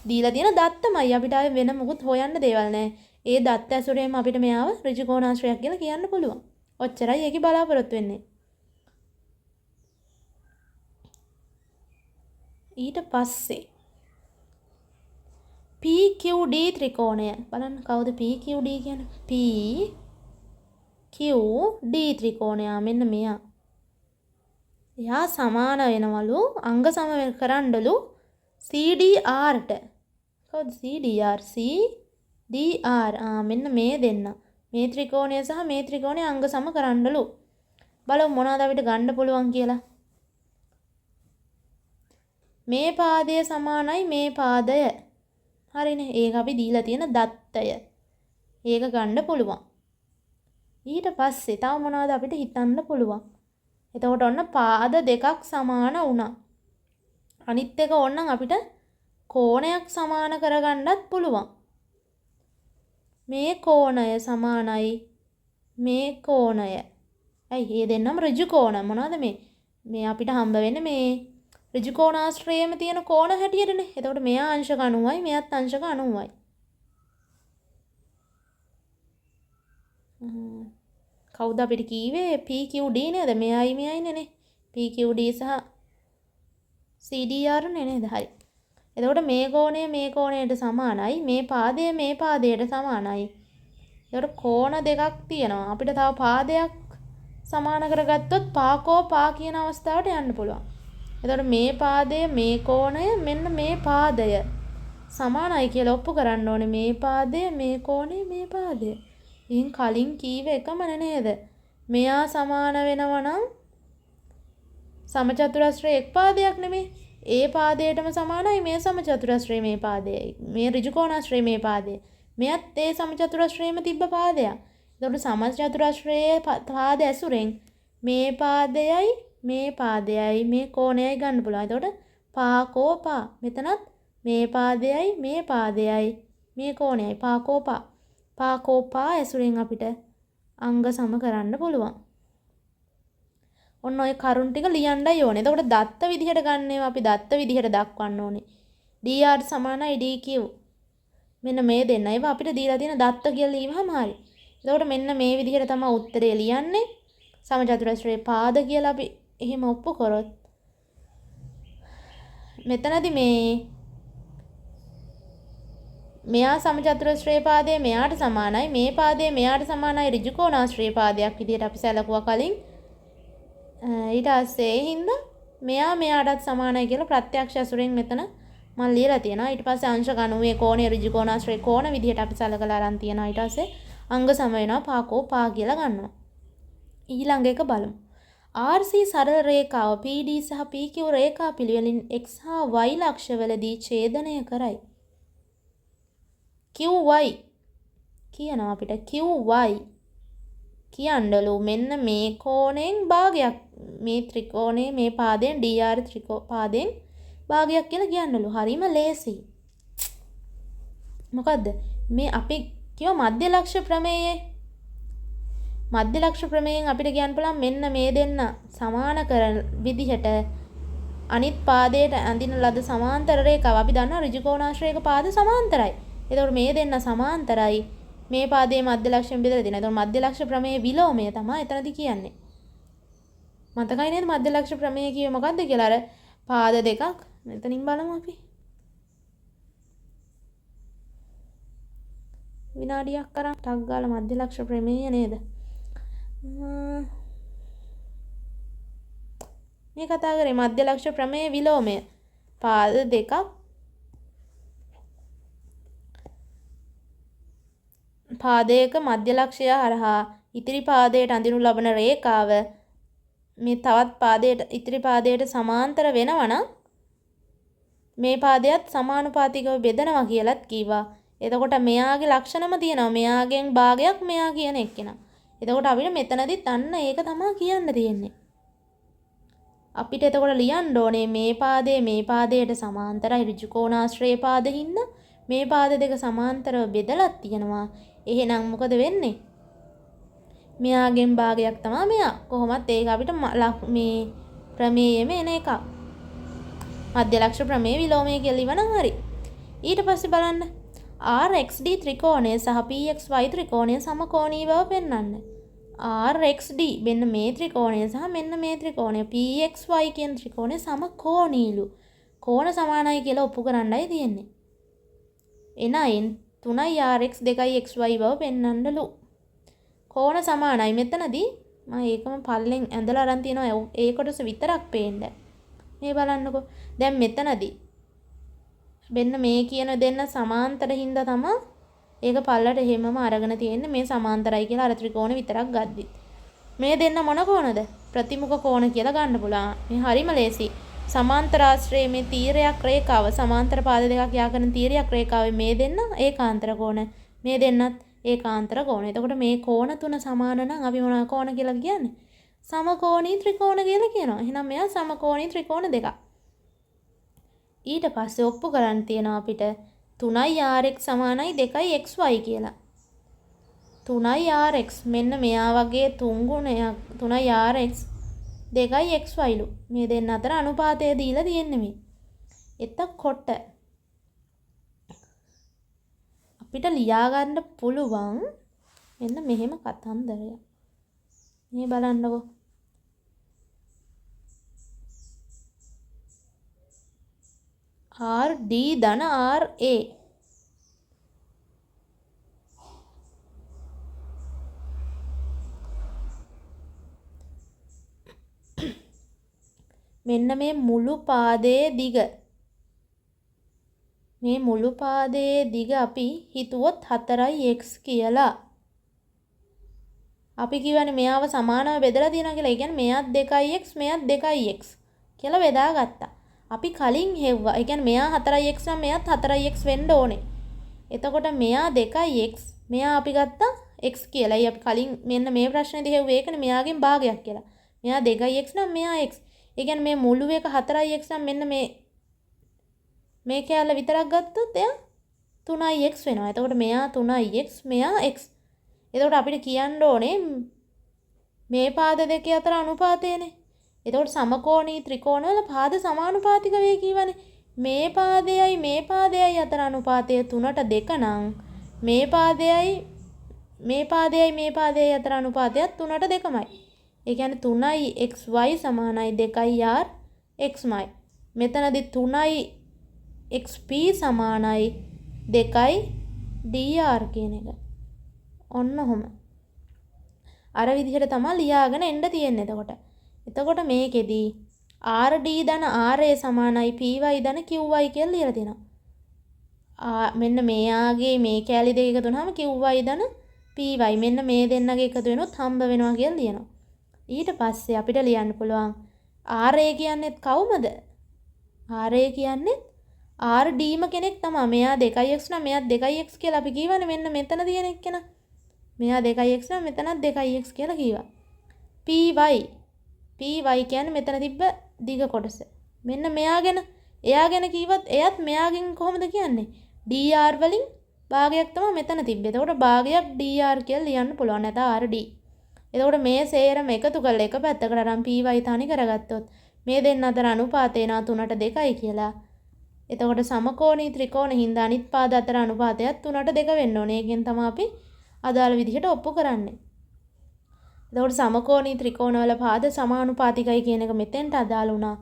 [SPEAKER 1] දීලා තියෙන දත්තමයි. අපිට ආයේ වෙන මොකුත් හොයන්න දේවල් නැහැ. ඒ දත්ත ඇසුරේම අපිට මෙයාව ඍජු කෝණාශ්‍රයක් කියලා කියන්න පුළුවන්. ඔච්චරයි ඒකේ බලාපොරොත්තු වෙන්නේ. ඊට පස්සේ PQD ත්‍රිකෝණය බලන්න කවුද PQD කියන්නේ? PQD ත්‍රිකෝණය මෙන්න මෙයා. එයා සමාන වෙනවලු අංග සම කරන්නලු CDRට. කවුද CDR? CDR. මෙන්න මේ දෙන්න. මේ ත්‍රිකෝණය සහ මේ ත්‍රිකෝණය අංග සම කරන්නලු. බලමු මොනවද අපිට ගන්න පුළුවන් කියලා. මේ පාදය සමානයි මේ පාදය. හරිනේ. ඒක අපි දීලා තියෙන දත්තය. ඒක ගන්න පුළුවන්. ඊට පස්සේ තව මොනවද අපිට හිතන්න පුළුවන්? එතකොට ඔන්න පාද දෙකක් සමාන වුණා. අනිත් එක ඕනනම් අපිට කෝණයක් සමාන කරගන්නත් පුළුවන්. මේ කෝණය සමානයි මේ කෝණය. ඇයි මේ දෙන්නම ඍජු කෝණ මොනවද මේ? මේ අපිට හම්බ වෙන්නේ මේ ඍජු කෝණාශ්‍රයේම තියෙන කෝණ හැටියටනේ. එතකොට මෙයා අංශක 90යි මෙයාත් අංශක 90යි. කවුද අපිට කීවේ PQD නේද? මෙයයි මෙයයිනේ නේ. PQD සහ CDR නේ නේද? හරි. එතකොට මේ කෝණයට සමානයි. මේ පාදය මේ පාදයට සමානයි. එතකොට කෝණ දෙකක් තියෙනවා. අපිට තව පාදයක් සමාන කරගත්තොත් පාකෝ පා කියන අවස්ථාවට යන්න පුළුවන්. එතකොට මේ පාදය මේ කෝණය මෙන්න මේ පාදය සමානයි කියලා ඔප්පු කරන්න ඕනේ. මේ පාදය මේ කෝණය මේ පාදය. ඉතින් කලින් කීවේ එකම නේද? මෙයා සමාන වෙනවා නම් සමචතුරස්‍රයේ එක් පාදයක් නෙමෙයි. ඒ පාදයටම සමානයි මේ සමචතුරස්‍රයේ මේ පාදයයි. මේ ඍජු කෝණාශ්‍රයේ මේ පාදය. මෙයත් ඒ සමචතුරස්‍රයේම තිබ්බ පාදයක්. එතකොට සමචතුරස්‍රයේ පාද ඇසුරෙන් මේ පාදයයි මේ පාදයයි මේ කෝණයයි ගන්න පුළුවන්. එතකොට පාකෝ පා. මෙතනත් මේ පාදයයි මේ පාදයයි මේ කෝණයයි පාකෝ පා. පාකෝ පා ඇසුරෙන් අපිට අංග සම කරන්න පුළුවන්. ඔන්න ඔය කරුණ ටික ලියන්නයි ඕනේ. එතකොට දත්ත විදිහට ගන්නවා අපි දත්ත විදිහට දක්වන්න ඕනේ. dr සමානයි dq. මෙන්න මේ දෙන්න. ඒවා අපිට දීලා තියෙන දත්ත කියලා ලියවහම හරි. එතකොට මෙන්න මේ විදිහට තමයි උත්තරේ ලියන්නේ. සමචතුරස්‍රයේ පාද කියලා අපි එහෙම ඔප්පු කරොත් මෙතනදී මෙයා සමචතුරස්‍රයේ පාදයේ මෙයාට සමානයි. මේ පාදයේ මෙයාට සමානයි ඍජු කෝණාශ්‍රයේ පාදයක් විදිහට අපි සැලකුවා කලින්. ඊට පස්සේ හින්දා මෙයාටත් සමානයි කියලා ප්‍රත්‍යක්ෂ අසුරෙන් මෙතන මම ලියලා තියෙනවා. ඊට පස්සේ අංශ 90 කෝණය ඍජු කෝණාශ්‍රයේ කෝණ විදිහට අපි සැලකලා අරන් තියෙනවා. ඊට පස්සේ අංග සම වෙනවා පාකෝ පා කියලා ගන්නවා. ඊළඟ එක බලමු. RC සරල රේඛාව PD සහ PQ රේඛා පිළිවෙලින් x හා y ලක්ෂවලදී ඡේදනය කරයි. QY කියනවා අපිට QY කියන්නලු මෙන්න මේ කෝණයෙන් භාගයක් මේ ත්‍රිකෝණයේ මේ පාදයෙන් DR පාදයෙන් භාගයක් කියලා කියන්නලු. හරිම ලේසි. මොකද්ද? මේ අපි කියව මධ්‍ය ලක්ෂ ප්‍රමේයයේ මධ්‍ය ලක්ෂ ප්‍රමේයෙන් අපිට කියන්න පුළුවන් මෙන්න මේ දෙන්න සමාන කරන විදිහට අනිත් පාදයට අඳින ලද සමාන්තර රේඛාව අපි දන්නවා ඍජු කෝණාශ්‍රයක පාද සමාන්තරයි. එතකොට මේ දෙන්න සමාන්තරයි. මේ පාදයේ මධ්‍ය ලක්ෂයෙන් බෙදලා දෙනවා. එතකොට මධ්‍ය ලක්ෂ ප්‍රමේය විලෝමය තමයි එතනදී කියන්නේ. මතකයි නේද මධ්‍ය ලක්ෂ ප්‍රමේය කියේ මොකද්ද කියලා? අර පාද දෙකක් මෙතනින් බලමු අපි. විනාඩියක් කරන් ටක් ගාලා මධ්‍ය ලක්ෂ ප්‍රමේය නේද? මේ කතා කරේ මධ්‍ය ලක්ෂ ප්‍රමේය විලෝමය. පාද දෙකක් පාදයක මධ්‍ය ලක්ෂය හරහා ඉතිරි පාදයට අඳිනු ලබන රේඛාව මේ තවත් පාදයට ඉතිරි පාදයට සමාන්තර වෙනවා නම් මේ පාදයට සමානුපාතිකව බෙදනවා කියලාත් කිව්වා. එතකොට මෙයාගේ ලක්ෂණම තියෙනවා. මෙයාගෙන් භාගයක් මෙයා කියන එක්කෙනා. එතකොට අපිට මෙතනදිත් අන්න ඒක තමයි කියන්න තියෙන්නේ. අපිට එතකොට ලියන්න ඕනේ මේ පාදයට සමාන්තරයි ඍජු කෝණාශ්‍රයේ පාදින්ද මේ පාද දෙක සමාන්තරව බෙදලා තියෙනවා. එහෙනම් මොකද වෙන්නේ? මෙයාගෙන් භාගයක් තමයි මෙයා. කොහොමත් ඒක අපිට මේ ප්‍රමේයෙම එන එකක්. මධ්‍ය ලක්ෂ ප්‍රමේය විලෝමය කියලා ඉවනම් හරි. ඊට පස්සේ බලන්න RXD ත්‍රිකෝණය සහ PXY ත්‍රිකෝණය සමකෝණී බව පෙන්වන්න. RXD මෙන්න මේ ත්‍රිකෝණය සහ මෙන්න මේ ත්‍රිකෝණය PXY කියන ත්‍රිකෝණය සමකෝණීලු. කෝණ සමානයි කියලා ඔප්පු කරන්නයි තියෙන්නේ. එනයින් 3යි RX 2යි XY බව පෙන්වන්නලු. කෝණ සමානයි මෙතනදී මම ඒකම පල්ලෙන් ඇඳලා අරන් තියනවා. ඒ කොටස විතරක් පේන්න. මේ බලන්නකෝ. දැන් මෙතනදී මෙන්න මේ කියන දෙන්න සමාන්තර හින්දා තමයි ඒක පල්ලට එහෙමම අරගෙන තියෙන්නේ. මේ සමාන්තරයි කියලා අර ත්‍රිකෝණ විතරක් ගද්දි. මේ දෙන්න මොන කෝණද? ප්‍රතිමුඛ කෝණ කියලා ගන්න පුළුවන්. මේ හරිම ලේසි. සමාන්තරාශ්‍රයේ මේ තීරයක් රේඛාව සමාන්තර පාද දෙකක් යා කරන තීරයක් රේඛාවේ මේ දෙන්න ඒකාන්තර කෝණ. මේ දෙන්නත් ඒකාන්තර කෝණ. එතකොට මේ කෝණ තුන සමාන නම් අපි මොන කෝණ කියලා කියන්නේ? සමකෝණී ත්‍රිකෝණ කියලා කියනවා. එහෙනම් මෙයා සමකෝණී ත්‍රිකෝණ දෙකක්. ඊට පස්සේ ඔප්පු කරන් තියෙනවා අපිට 3යි RX සමානයි 2යි XY කියලා. 3යි RX මෙන්න මෙයා වගේ තුන් ගුණයක් 3යි RX 2යි xyලු. මේ දෙන්න අතර අනුපාතය දීලා තියෙන්නේ මේ. එතකොට අපිට ලියා ගන්න පුළුවන් මෙන්න මෙහෙම කතන්දරයක්. මේ බලන්නකෝ. RD ධන RA මෙන්න මේ මුළු පාදයේ දිග අපි හිතුවොත් 4x කියලා. අපි කියවනේ මෙයාව සමානව බෙදලා තියෙනවා කියලා. ඒ කියන්නේ මෙයාත් 2x මෙයාත් 2x කියලා බෙදාගත්තා. අපි කලින් හෙව්වා. ඒ කියන්නේ මෙයා 4x නම් මෙයාත් 4x වෙන්න ඕනේ. එතකොට මෙයා 2x මෙයා අපි ගත්තා x කියලා. අපි කලින් මෙන්න මේ ප්‍රශ්නේදී හෙව්වේ ඒකනේ මෙයාගෙන් භාගයක් කියලා. මෙයා 2x නම් මෙයා x. ඒ කියන්නේ මේ මුළු එක 4x නම් මෙන්න මේ කැලේ විතරක් ගත්තොත් එයා 3x වෙනවා. එතකොට මෙයා 3x මෙයා x. එතකොට අපිට කියන්න ඕනේ මේ පාද දෙක අතර අනුපාතයනේ. එතකොට සමකෝණී ත්‍රිකෝණ වල පාද සමානුපාතික වේ කියවනේ. මේ පාදයයි අතර අනුපාතය 3ට 2 නම් මේ පාදයයි අතර අනුපාතයත් 3ට 2මයි. ඒ කියන්නේ 3යි xy සමානයි 2යි r xමයි. මෙතනදී 3යි xp සමානයි 2යි dr කියන එක. ඔන්න ඔහොම. අර විදිහට තමයි ලියාගෙන එන්න තියෙන්නේ එතකොට මේකෙදී RD ධන RA සමානයි PY ධන QY කියලා ලියලා තියෙනවා. මෙන්න මෙයාගේ මේ කැලි දෙක එකතු වුනහම QY ධන PY මෙන්න මේ දෙන්නගේ එකතු වෙනොත් හම්බ වෙනවා කියලා ලියනවා. ඊට පස්සේ අපිට ලියන්න පුළුවන් RA කියන්නේත් කවුමද? RA කියන්නේ RDම කෙනෙක් තමයි. මෙයා 2x නම් මෙයාත් 2x කියලා අපි කියවනේ මෙන්න මෙතන තියෙන එක්කෙනා. මෙයා 2x නම් මෙතනත් 2x කියලා කිව්වා. PY කියන්නේ මෙතන තිබ්බ දිග කොටස. මෙන්න එයා ගැන කිව්වත් එයත් මෙයාගෙන් කොහොමද කියන්නේ? dr වලින් භාගයක් තමයි මෙතන තිබ්බේ. එතකොට භාගයක් dr කියලා ලියන්න පුළුවන් නැත RD. එතකොට මේ සේරම එකතු කරලා එක පැත්තකට අරන් PY තනි කරගත්තොත් මේ දෙන්න අතර අනුපාතය නා 3ට 2යි කියලා. එතකොට සමකෝණී ත්‍රිකෝණ හින්දා අනිත් පාද අතර අනුපාතයත් 3ට 2 වෙන්න ඕනේ. ඒකෙන් තමයි අපි අදාළ විදිහට ඔප්පු කරන්නේ. එතකොට සමකෝණී ත්‍රිකෝණ වල පාද සමානුපාතිකයි කියන එක මෙතෙන්ට අදාළ වුණා.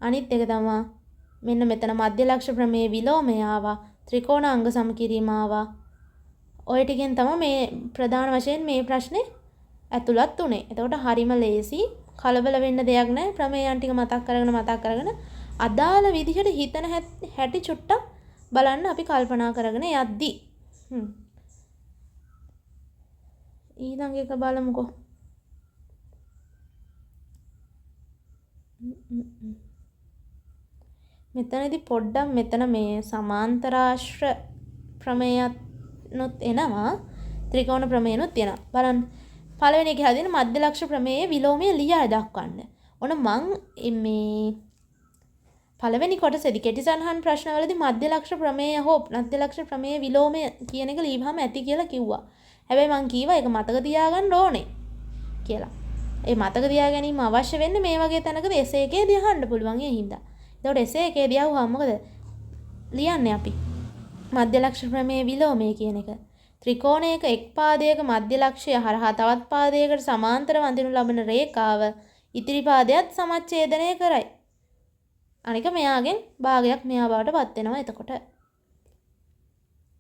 [SPEAKER 1] අනිත් එක තමයි මෙන්න මෙතන මධ්‍ය ලක්ෂ ප්‍රමේය විලෝමය ආවා. ත්‍රිකෝණ අංග සමකිරීම ආවා. ඔය ටිකෙන් තමයි මේ ප්‍රධාන වශයෙන් මේ ප්‍රශ්නේ ඇතුළත් උනේ. එතකොට හරිම ලේසි. කලබල වෙන්න දෙයක් නැහැ. ප්‍රමේයයන් ටික මතක් කරගෙන අදාළ විදිහට හිතන හැටි චුට්ටක් බලන්න අපි කල්පනා කරගෙන යද්දි. ඊළඟ එක බලමුකෝ. මෙතනදී පොඩ්ඩක් මෙතන මේ සමාන්තරාශ්‍ර ප්‍රමේයනුත් එනවා. ත්‍රිකෝණ ප්‍රමේයනුත් එනවා. බලන්න. පළවෙනි එකේ හදින මධ්‍ය ලක්ෂ ප්‍රමේයේ විලෝමය ලියා දක්වන්න. ඔන්න මං මේ පළවෙනි කොටසේදී කෙටි සටහන් ප්‍රශ්නවලදී මධ්‍ය ලක්ෂ ප්‍රමේය හෝ මධ්‍ය ලක්ෂ ප්‍රමේය විලෝමය කියන එක ලියවහම ඇති කියලා කිව්වා. හැබැයි මං කීවා ඒක මතක තියාගන්න ඕනේ කියලා. ඒ මතක තියා ගැනීම අවශ්‍ය වෙන්නේ මේ වගේ තැනකදී එසේ එකේදී අහන්න පුළුවන් ඒ හින්දා. එතකොට එසේ එකේදී අහුවම මොකද ලියන්නේ අපි? මධ්‍ය ලක්ෂ ප්‍රමේය විලෝමය කියන එක. ත්‍රිකෝණයක එක් පාදයක මධ්‍ය ලක්ෂය හරහා තවත් පාදයකට සමාන්තරව අඳිනු ලබන රේඛාව ඉතිරි පාදයට සමච්ඡේදනය කරයි. අනික මෙයාගෙන් භාගයක් මෙයා බවට පත් වෙනවා එතකොට.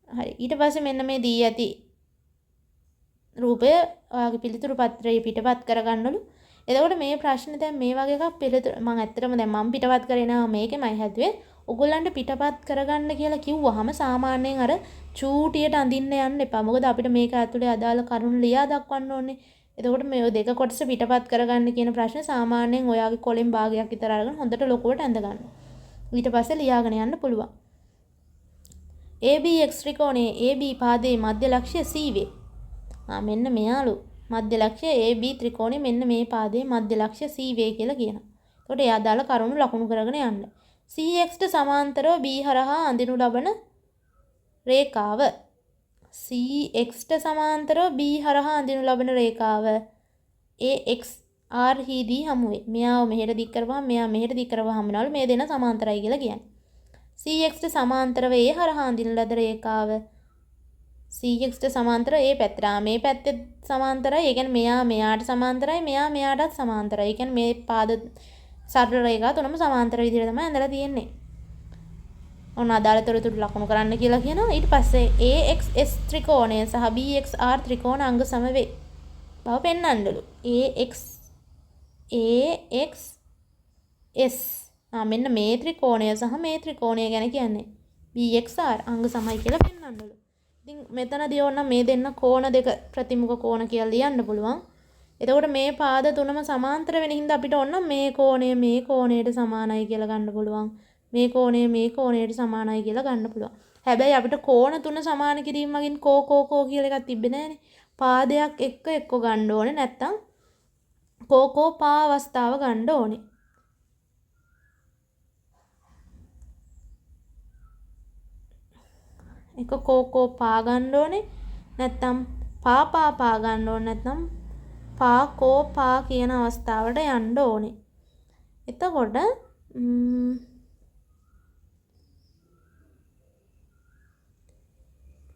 [SPEAKER 1] හරි. ඊට පස්සේ මෙන්න මේ දී ඇති රූපය ඔයාගේ පිළිතුරු පත්‍රයේ පිටපත් කරගන්නලු. එතකොට මේ ප්‍රශ්නේ දැන් මේ වගේ එකක් පිළිතුරු මම ඇත්තටම දැන් මම පිටපත් කරේ නෑ මේකෙමයි හැදුවේ. ඔයගොල්ලන්ට පිටපත් කරගන්න කියලා කිව්වහම සාමාන්‍යයෙන් අර චූටියට අඳින්න යන්න එපා. මොකද අපිට මේක ඇතුලේ අදාළ කරුණු ලියා දක්වන්න ඕනේ. එතකොට මේ දෙක කොටස පිටපත් කරගන්න කියන ප්‍රශ්නේ සාමාන්‍යයෙන් ඔයාගේ කොලෙන් භාගයක් විතර අරගෙන හොඳට ලොකුවට ඇඳ ගන්න. ඊට පස්සේ ලියාගෙන යන්න පුළුවන්. ABX ත්‍රිකෝණයේ AB පාදයේ මධ්‍ය ලක්ෂ්‍ය C වේ. මෙන්න මෙයාලු මධ්‍ය ලක්ෂ්‍ය AB ත්‍රිකෝණයේ මෙන්න මේ පාදයේ මධ්‍ය ලක්ෂ්‍ය C වේ කියලා කියනවා. එතකොට එයා දාලා කරුණු ලකුණු කරගෙන යන්න. CXට සමාන්තරව B හරහා අඳිනු ලබන රේඛාව CXට සමාන්තරව B හරහා අඳිනු ලබන රේඛාව AX R හිදී හමු වෙයි. මෙයාව මෙහෙට දික් කරවහම මෙයා මෙහෙට දික් කරවහම වෙනවලු මේ දෙන්න සමාන්තරයි කියලා කියන්නේ. CXට සමාන්තරව A හරහා අඳින ලද රේඛාව CXට සමාන්තර A පැත්තට. මේ පැත්තේ සමාන්තරයි. ඒ කියන්නේ මෙයා මෙයාට සමාන්තරයි. මෙයා මෙයාටත් සමාන්තරයි. ඒ කියන්නේ මේ පාද සරල රේඛා තුනම සමාන්තර විදිහට තමයි ඇඳලා තියෙන්නේ. ඔන්න අදාළ තොරතුරු ලකුණු කරන්න කියලා කියනවා. ඊට පස්සේ AXS ත්‍රිකෝණය සහ BXR ත්‍රිකෝණ අංග සම වේ. බව පෙන්වන්නලු. AXS මෙන්න මේ ත්‍රිකෝණය සහ මේ ත්‍රිකෝණය ගැන කියන්නේ. BXR අංග සමයි කියලා පෙන්වන්නලු. ඉතින් මෙතනදී ඕන මේ දෙන්න කෝණ දෙක ප්‍රතිමුඛ කෝණ කියලා ලියන්න පුළුවන්. එතකොට මේ පාද තුනම සමාන්තර වෙන හින්දා අපිට ඕන මේ කෝණය මේ කෝණයට සමානයි කියලා ගන්න පුළුවන්. මේ කෝණය මේ කෝණයට සමානයි කියලා ගන්න පුළුවන්. හැබැයි අපිට කෝණ තුන සමාන කිරීම මගින් කෝ කියලා එකක් තිබ්බේ නැහනේ. පාදයක් එක්ක ගන්න ඕනේ නැත්තම් කෝ පා අවස්ථාව ගන්න ඕනේ. එක කෝ පා ගන්න ඕනේ නැත්තම් පා ගන්න ඕනේ නැත්තම් කෝ පා කියන අවස්ථාවට යන්න ඕනේ. එතකොට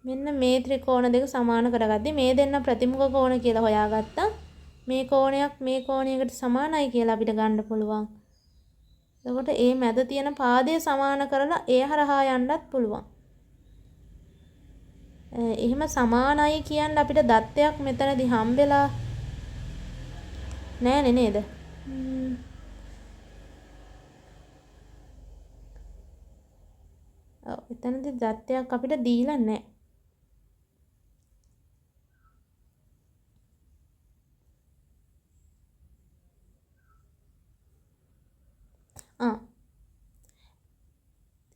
[SPEAKER 1] මෙන්න මේ ත්‍රිකෝණ දෙක සමාන කරගද්දි මේ දෙන්න ප්‍රතිමුඛ කෝණ කියලා හොයාගත්තා. මේ කෝණයක් මේ කෝණයකට සමානයි කියලා අපිට ගන්න පුළුවන්. එතකොට ඒ මැද තියෙන පාදය සමාන කරලා ඒ හරහා යන්නත් පුළුවන්. එහෙම සමානයි කියන්න අපිට දත්තයක් මෙතනදී හම්බෙලා නෑනේ නේද? එතනදී දත්තයක් අපිට දීලා නෑ.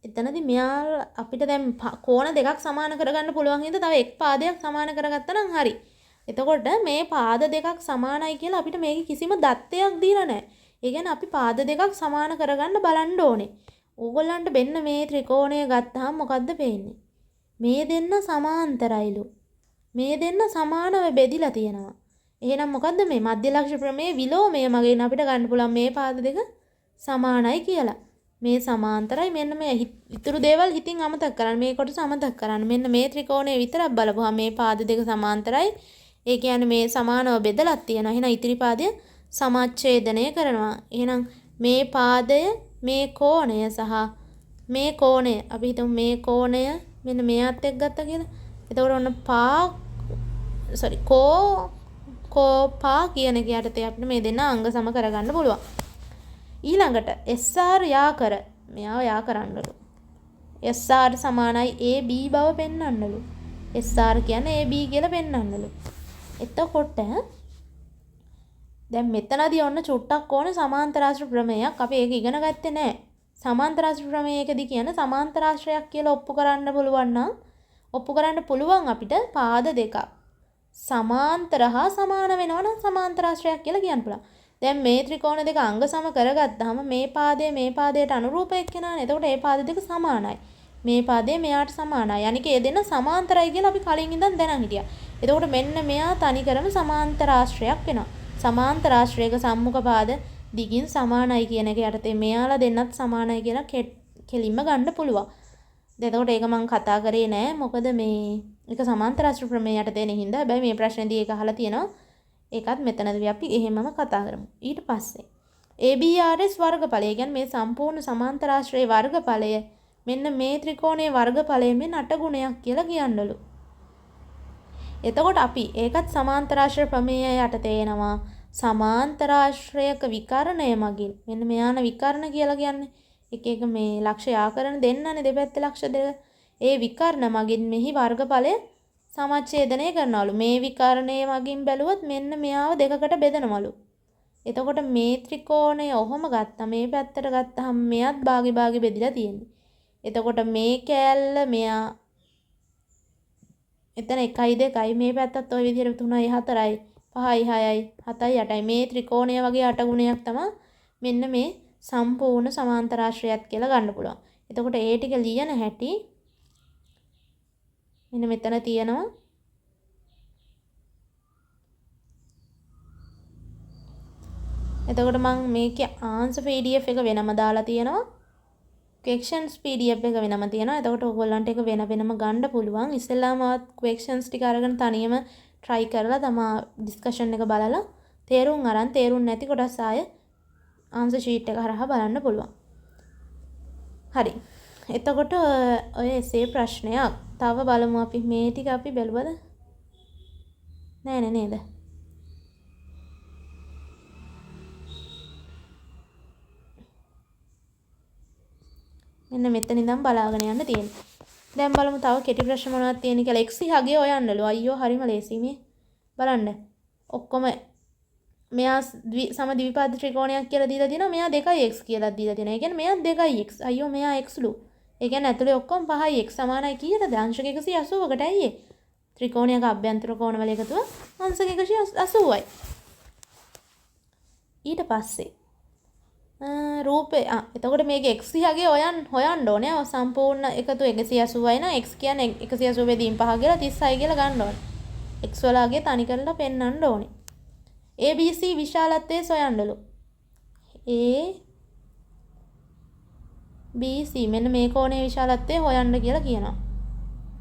[SPEAKER 1] එතනදී මෙයා අපිට දැන් කෝණ දෙකක් සමාන කරගන්න පුළුවන් හින්දා තව එක් පාදයක් සමාන කරගත්තා නම් හරි. එතකොට මේ පාද දෙකක් සමානයි කියලා අපිට මේකේ කිසිම දත්තයක් දීලා නැහැ. ඒ කියන්නේ අපි පාද දෙකක් සමාන කරගන්න බලන්න ඕනේ. ඕගොල්ලන්ට මෙන්න මේ ත්‍රිකෝණය ගත්තාම මොකද්ද පේන්නේ? මේ දෙන්න සමාන්තරයිලු. මේ දෙන්න සමානව බෙදිලා තියෙනවා. එහෙනම් මොකද්ද මේ මධ්‍ය ලක්ෂ්‍ය ප්‍රමේය විලෝමය මගින් අපිට ගන්න පුළුවන් මේ පාද දෙක සමානයි කියලා. මේ සමාන්තරයි මෙන්න මේ ඉතුරු දේවල් හිතින් අමතක කරන්න. මේ කොටස අමතක කරන්න. මෙන්න මේ ත්‍රිකෝණය විතරක් බලපුවා මේ පාද දෙක සමාන්තරයි. ඒ කියන්නේ මේ සමානව බෙදලා තියෙනවා. එහෙනම් ඉතිරි පාදය සමච්ඡේදනය කරනවා. එහෙනම් මේ පාදය මේ කෝණය සහ මේ කෝණය අපි හිතමු මේ කෝණය මෙන්න මෙයාත් එක්ක ගත්තා කියලා. එතකොට ඔන්න කෝ පා කියන එක යටතේ අපිට මේ දෙන්න අංග සම කරගන්න පුළුවන්. ඊළඟට SR යාකර මෙයාව යා කරන්නලු. SR සමානයි AB බව පෙන්වන්නලු. SR කියන්නේ AB කියලා පෙන්වන්නලු. එතකොට දැන් මෙතනදී ඔන්න චුට්ටක් ඕනේ සමාන්තරාශ්‍ර ප්‍රමේයක්. අපි ඒක ඉගෙන ගත්තේ නැහැ. සමාන්තරාශ්‍ර ප්‍රමේයකදී කියන සමාන්තරාශ්‍රයක් කියලා ඔප්පු කරන්න පුළුවන් අපිට පාද දෙකක් සමාන්තර හා සමාන වෙනවා නම් සමාන්තරාශ්‍රයක් කියලා කියන්න පුළුවන්. දැන් මේ ත්‍රිකෝණ දෙක අංග සම කරගත්තාම මේ පාදය මේ පාදයට අනුරූප එක්කෙනානේ. එතකොට මේ පාද දෙක සමානයි. මේ පාදය මෙයාට සමානයි. අනික ඒ දෙන්න සමාන්තරයි කියලා අපි කලින් ඉඳන් දැනන් හිටියා. එතකොට මෙන්න මෙයා තනිකරම සමාන්තරාශ්‍රයක් වෙනවා. සමාන්තරාශ්‍රයක සම්මුඛ පාද දිගින් සමානයි කියන එක යටතේ මෙයාලා දෙන්නත් සමානයි කියලා කෙලින්ම ගන්න පුළුවන්. එතකොට ඒක මම කතා කරේ නෑ. මොකද මේ එක සමාන්තරාශ්‍ර ප්‍රමේය යටතේ නේ හින්දා. හැබැයි මේ ප්‍රශ්නේදී ඒක අහලා තියෙනවා. ඒකත් මෙතනදී අපි එහෙමම කතා කරමු. ඊට පස්සේ ABRS වර්ගඵලය කියන්නේ මේ සම්පූර්ණ සමාන්තරාශ්‍රයේ වර්ගඵලය මෙන්න මේ ත්‍රිකෝණයේ වර්ගඵලය මෙන්න 8 ගුණයක් කියලා කියන්නලු. එතකොට අපි ඒකත් සමාන්තරාශ්‍රය ප්‍රමේය යටතේ එනවා. සමාන්තරාශ්‍රයක විකරණය මගින් මෙන්න මෙයාන විකරණ කියලා කියන්නේ එක මේ ලක්ෂ්‍ය ආකරණ දෙන්නනේ දෙපැත්තේ ලක්ෂ්‍ය දෙක. ඒ විකරණ මගින් මෙහි වර්ගඵලය සමච්ඡේදනය කරනවලු. මේ විකරණය මගින් බැලුවොත් මෙන්න මෙයාව දෙකකට බෙදනවලු. එතකොට මේ ත්‍රිකෝණය ඔහොම ගත්තා මේ පැත්තට ගත්තාම මෙයත් භාගි බෙදිලා තියෙන්නේ. එතකොට මේ කෑල්ල මෙයා එතන 1යි 2යි මේ පැත්තත් ওই විදිහට 3යි 4යි 5යි 6යි 7යි 8යි මේ ත්‍රිකෝණය වගේ 8 ගුණයක් තමයි මෙන්න මේ සම්පූර්ණ සමාන්තරාශ්‍රයත් කියලා ගන්න පුළුවන්. එතකොට ඒ ටික ලියන හැටි මෙන්න මෙතන තියෙනවා. එතකොට මම මේකේ ආන්සර් PDF එක වෙනම දාලා තියෙනවා. questions PDF එක වෙනම තියෙනවා. එතකොට ඔයගොල්ලන්ට ඒක වෙන වෙනම ගන්න පුළුවන්. ඉස්සෙල්ලාම questions ටික අරගෙන තනියම try කරලා තමා discussion එක බලලා තේරුම් නැති කොටස් ආය answer sheet එක හරහා බලන්න පුළුවන්. හරි. එතකොට ඔය essay ප්‍රශ්නයක් තව බලමු අපි මේ ටික අපි බැලුවද? නෑ නේද? මෙන්න මෙතන ඉඳන් බලාගෙන යන්න තියෙනවා. දැන් බලමු තව කෙටි ප්‍රශ්න මොනවද තියෙන්නේ කියලා. x හගේ හොයන්නලු. අයියෝ හරිම ලේසි මේ. බලන්න. ඔක්කොම මෙයා සම ද්විපාද ත්‍රිකෝණයක් කියලා දීලා දිනවා. මෙයා 2x කියලා දීලා දිනවා. ඒ කියන්නේ මෙයා 2x. අයියෝ මෙයා x ලු. ඒ කියන්නේ ඇතුලේ ඔක්කොම 5යි x සමානයි කීයටද? අංශක 180කට ඇයි ඒ? ත්‍රිකෝණයක අභ්‍යන්තර කෝණවල එකතුව අංශක 180යි. ඊට පස්සේ රූපේ එතකොට මේක x හගේ හොයන්න ඕනේ. සම්පූර්ණ එකතු 180යි නම් x කියන්නේ 180 බෙදීම් 5 කියලා 36 කියලා ගන්න ඕනේ. x වලගේ තනි කරලා පෙන්වන්න ඕනේ. ABC විශාලත්වයේ සොයන්නලු. ABC මෙන්න මේ කෝණයේ විශාලත්වය හොයන්න කියලා කියනවා.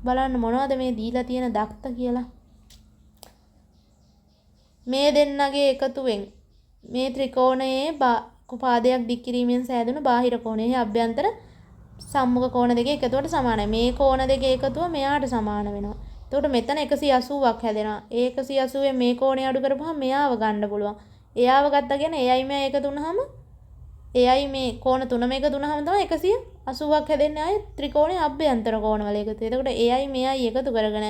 [SPEAKER 1] බලන්න මොනවද මේ දීලා තියෙන දක්ත කියලා. මේ දෙන්නගේ එකතුවෙන් මේ ත්‍රිකෝණයේ පාදයක් දික් කිරීමෙන් සෑදුණු බාහිර කෝණයේ අභ්‍යන්තර සම්මුඛ කෝණ දෙක එකතුවට සමානයි. මේ කෝණ දෙක එකතුව මෙයාට සමාන වෙනවා. එතකොට මෙතන 180ක් හැදෙනවා. ඒ 180 මේ කෝණය අඩු කරපුවහම මෙයාව ගන්න පුළුවන්. එයාව ගත්තා කියන්නේ එයයි මේ එකතු වුනහම එයයි මේ කෝණ තුනම එකතු වුනහම තමයි 180ක් හැදෙන්නේ ආයේ ත්‍රිකෝණයේ අභ්‍යන්තර කෝණවල එකතු. එතකොට එයයි මෙයයි එකතු කරගෙන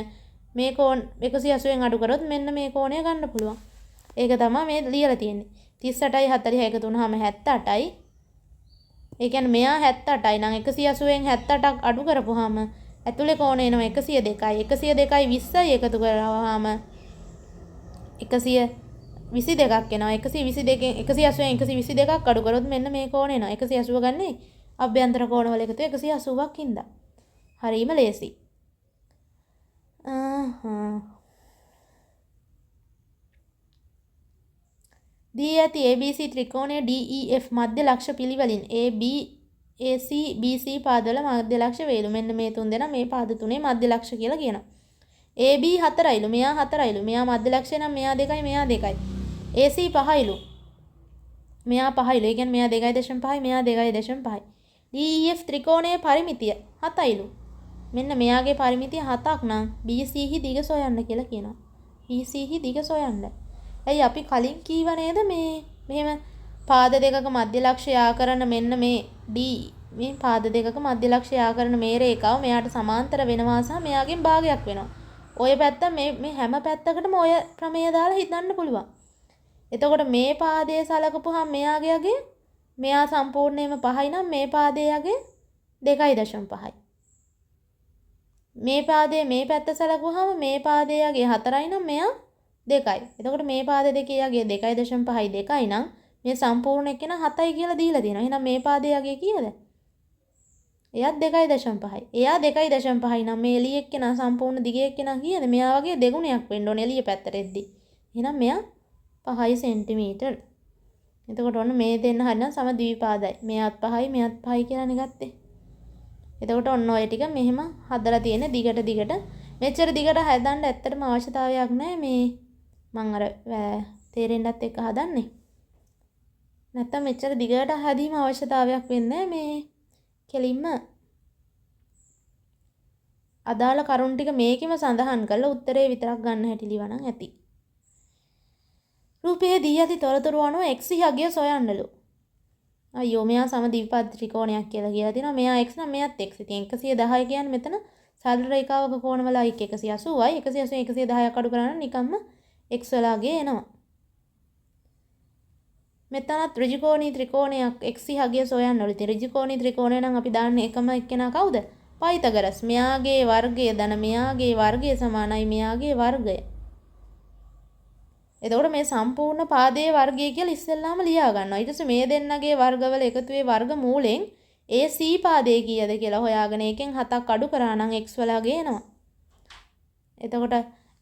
[SPEAKER 1] මේ කෝණ 180න් අඩු කරොත් මෙන්න මේ කෝණය ගන්න පුළුවන්. ඒක තමයි මේ ලියලා තියෙන්නේ. 38යි 40යි එකතු වුනහම 78යි. ඒ කියන්නේ මෙයා 78යි නම් 180න් 78ක් අඩු කරපුවාම ඇතුලේ කෝණය එනවා 102යි. 102යි 20යි එකතු කරාම 122ක් එනවා. 122න් 180න් 122ක් අඩු කරොත් මෙන්න මේ කෝණය එනවා. 180 ගන්නේ අභ්‍යන්තර කෝණවල එකතු 180ක් හින්දා. හරීම ලේසි. දී ඇති ABC ත්‍රිකෝණයේ DEF මධ්‍ය ලක්ෂ පිළිවෙලින් AB AC BC පාදවල මධ්‍ය ලක්ෂ වේලු. මෙන්න මේ තුන් දෙනා මේ පාද තුනේ මධ්‍ය ලක්ෂ කියලා කියනවා. AB 4යිලු මෙයා 4යිලු. මෙයා මධ්‍ය ලක්ෂය නම් මෙයා 2යි මෙයා 2යි. AC 5යිලු. මෙයා 5යිලු. ඒ කියන්නේ මෙයා 2.5යි මෙයා 2.5යි. DEF ත්‍රිකෝණයේ පරිමිතිය 7යිලු. මෙන්න මෙයාගේ පරිමිතිය 7ක් නම් BC හි දිග සොයන්න කියලා කියනවා. BC හි දිග සොයන්න. ඇයි අපි කලින් කීව නේද මේ මෙහෙම පාද දෙකක මධ්‍ය ලක්ෂය යා කරන මෙන්න මේ D මේ පාද දෙකක මධ්‍ය ලක්ෂය යා කරන මේ රේඛාව මෙයාට සමාන්තර වෙනවා සහ මෙයාගෙන් භාගයක් වෙනවා. ඔය පැත්ත මේ හැම පැත්තකටම ඔය ප්‍රමේය දාලා හිතන්න පුළුවන්. එතකොට මේ පාදයේ සලකපුවාම මෙයාගේ මෙයා සම්පූර්ණයෙන්ම 5යි නම් මේ පාදයේගේ 2.5යි. මේ පාදයේ මේ පැත්ත සලකුවාම මේ පාදයේගේ 4යි නම් මෙයා 2යි. එතකොට මේ පාද දෙකේ යගේ 2.5යි 2යි නම් මේ සම්පූර්ණ එකන 7යි කියලා දීලා තියෙනවා. එහෙනම් මේ පාදයේ යගේ කීයද? එයාත් 2.5යි. එයා 2.5යි නම් මේ එළිය එක්කන සම්පූර්ණ දිග එක්කන කීයද? මෙයා වගේ දෙගුණයක් වෙන්න ඕනේ එළිය පැත්තට එද්දි. එහෙනම් මෙයා 5 සෙන්ටිමීටර්. එතකොට ඔන්න මේ දෙන්න හරිනම් සම ද්විපාදයි. මෙයාත් 5යි මෙයාත් 5යි කියලානේ ගත්තේ. එතකොට ඔන්න ඔය ටික මෙහෙම හදලා තියෙන දිගට මෙච්චර දිගට හදන්න ඇත්තටම අවශ්‍යතාවයක් නැහැ මේ මම අර තේරෙන්නත් එක්ක හදන්නේ. නැත්තම් මෙච්චර දිගට හදීම අවශ්‍යතාවයක් වෙන්නේ මේ කෙලින්ම අදාළ කරුණු ටික මේකෙම සඳහන් කරලා උත්තරේ විතරක් ගන්න හැටි ලිවනම් ඇති. රූපයේ දී ඇති තොරතුරු අනුව x යගය සොයන්නලු. අයියෝ මෙයා සම ද්විපාද ත්‍රිකෝණයක් කියලා කියලා තිනවා. මෙයා x නම් මෙයාත් x. ඉතින් 110 කියන්නේ මෙතන සරල රේඛාවක කෝණවල i 180යි 180 110ක් අඩු කරා නම් නිකම්ම x වලගේ එනවා. මෙතනත් ඍජුකෝණී ත්‍රිකෝණයක් x යගය සොයන්නලු. ඉතින් ඍජුකෝණී ත්‍රිකෝණය නම් අපි දාන්නේ එකම එක්කෙනා කවුද? පයිතගරස්. මෙයාගේ වර්ගය ධන මෙයාගේ වර්ගය සමානයි මෙයාගේ වර්ගය. එතකොට මේ සම්පූර්ණ පාදයේ වර්ගය කියලා ඉස්සෙල්ලාම ලියා ගන්නවා. ඊට පස්සේ මේ දෙන්නගේ වර්ගවල එකතුවේ වර්ග මූලෙන් AC පාදයේ කීයද කියලා හොයාගෙන ඒකෙන් 7ක් අඩු කරා නම් x වලගේ එනවා. එතකොට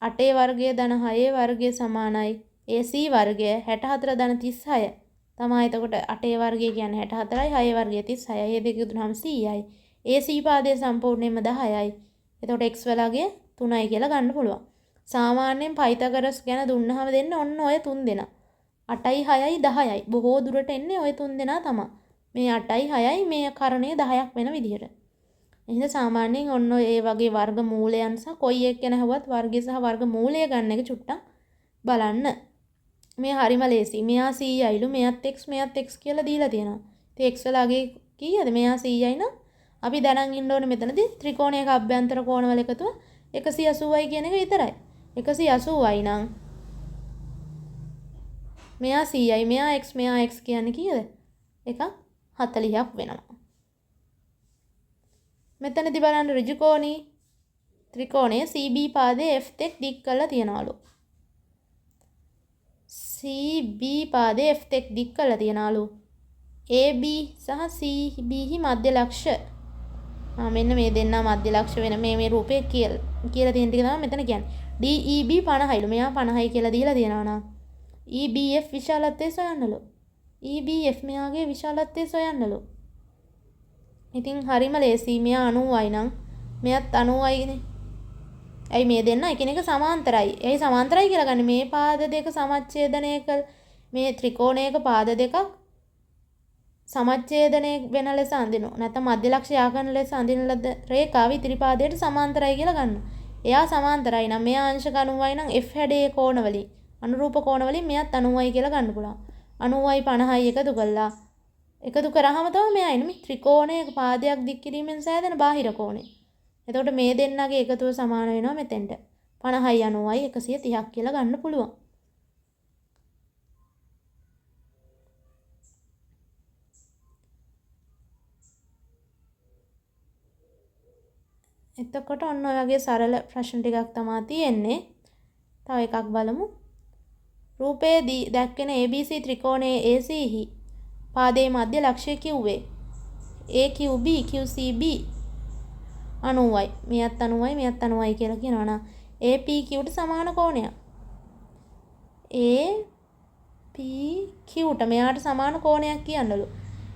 [SPEAKER 1] 8 වර්ගය ධන 6 වර්ගය සමානයි AC වර්ගය 64 ධන 36. තමයි. එතකොට 8 වර්ගය කියන්නේ 64යි, 6 වර්ගය 36යි. මේ දෙක දුනහම 100යි. ඒ C පාදයේ සම්පූර්ණයෙන්ම 10යි. එතකොට x වලගේ 3යි කියලා ගන්න පුළුවන්. සාමාන්‍යයෙන් පයිතගරස් ගැන දුන්නාම දෙන්නේ ඔන්න ඔය 3 දෙනා. 8යි 6යි 10යි. බොහෝ දුරට එන්නේ ඔය 3 දෙනා තමයි. මේ 8යි 6යි මේ කරණය 10ක් වෙන විදිහට. එහෙනම් සාමාන්‍යයෙන් ඔන්න ඒ වගේ වර්ග මූලයන් සහ කොයි එක ගැන හුවත් වර්ගය සහ වර්ග මූලය ගන්න එක චුට්ටක් බලන්න. මේ හරිම ලේසි. මෙයා 100යිලු මෙයත් x කියලා දීලා තියෙනවා. ඉතින් x වලගේ කීයද? මෙයා 100යි නම් අපි දැනන් ඉන්න ඕනේ මෙතනදී ත්‍රිකෝණයක අභ්‍යන්තර කෝණවල එකතුව 180යි කියන එක විතරයි. 180යි නම් මෙයා 100යි මෙයා x කියන්නේ කීයද? එකක් 40ක් වෙනවා. මෙතනදී බලන්න ඍජුකෝණී ත්‍රිකෝණය CB පාදයේ F තෙක් දික් කරලා තියනවලු. CB පාදයේ F තෙක් දික් කරලා තියනවලු. AB සහ CB හි මධ්‍ය ලක්ෂ. මෙන්න මේ දෙන්නා මධ්‍ය ලක්ෂ වෙන මේ රූපේ කියලා තියෙන ටික තමයි මෙතන කියන්නේ. DEB 50යිලු. මෙයා 50යි කියලා දීලා තියෙනවා නම් EBF විශාලත්වය සොයන්නලු. EBF මෙයාගේ විශාලත්වය සොයන්නලු. ඉතින් හරිම ලේසි. මෙයා 90යි නම් මෙයත් 90යිනේ. ඇයි මේ දෙන්න එකිනෙක සමාන්තරයි. ඇයි සමාන්තරයි කියලා ගන්නේ? මේ පාද දෙක සමච්ඡේදනය කළ මේ ත්‍රිකෝණයක පාද දෙකක් සමච්ඡේදනය වෙන ලෙස අඳිනවා. නැත්නම් මධ්‍ය ලක්ෂ යා කරන ලෙස අඳින ලද රේඛාව ඉදිරි පාදයට සමාන්තරයි කියලා ගන්න. එයා සමාන්තරයි නම් මෙයා අංශක 90යි නම් F හැඩයේ කෝණවලින් අනුරූප කෝණවලින් මෙයත් 90යි කියලා ගන්න පුළුවන්. 90යි 50යි එකතු කළා. එකතු කරාම තමයි මෙයා එන්නේ මේ ත්‍රිකෝණයක පාදයක් දික් කිරීමෙන් සෑදෙන බාහිර කෝණය. එතකොට මේ දෙන්නගේ එකතුව සමාන වෙනවා මෙතෙන්ට. 50යි 90යි 130ක් කියලා ගන්න පුළුවන්. එතකොට ඔන්න ඔය වගේ සරල ප්‍රශ්න ටිකක් තමයි තියෙන්නේ. තව එකක් බලමු. රූපයේ දැක්වෙන ABC ත්‍රිකෝණයේ AC හි පාදයේ මධ්‍ය ලක්ෂය කිව්වේ AQB QCB 90යි. මෙයත් 90යි මෙයත් 90යි කියලා කියනවා නම් APQට සමාන කෝණයක්. APQට මෙයාට සමාන කෝණයක් කියන්නලු.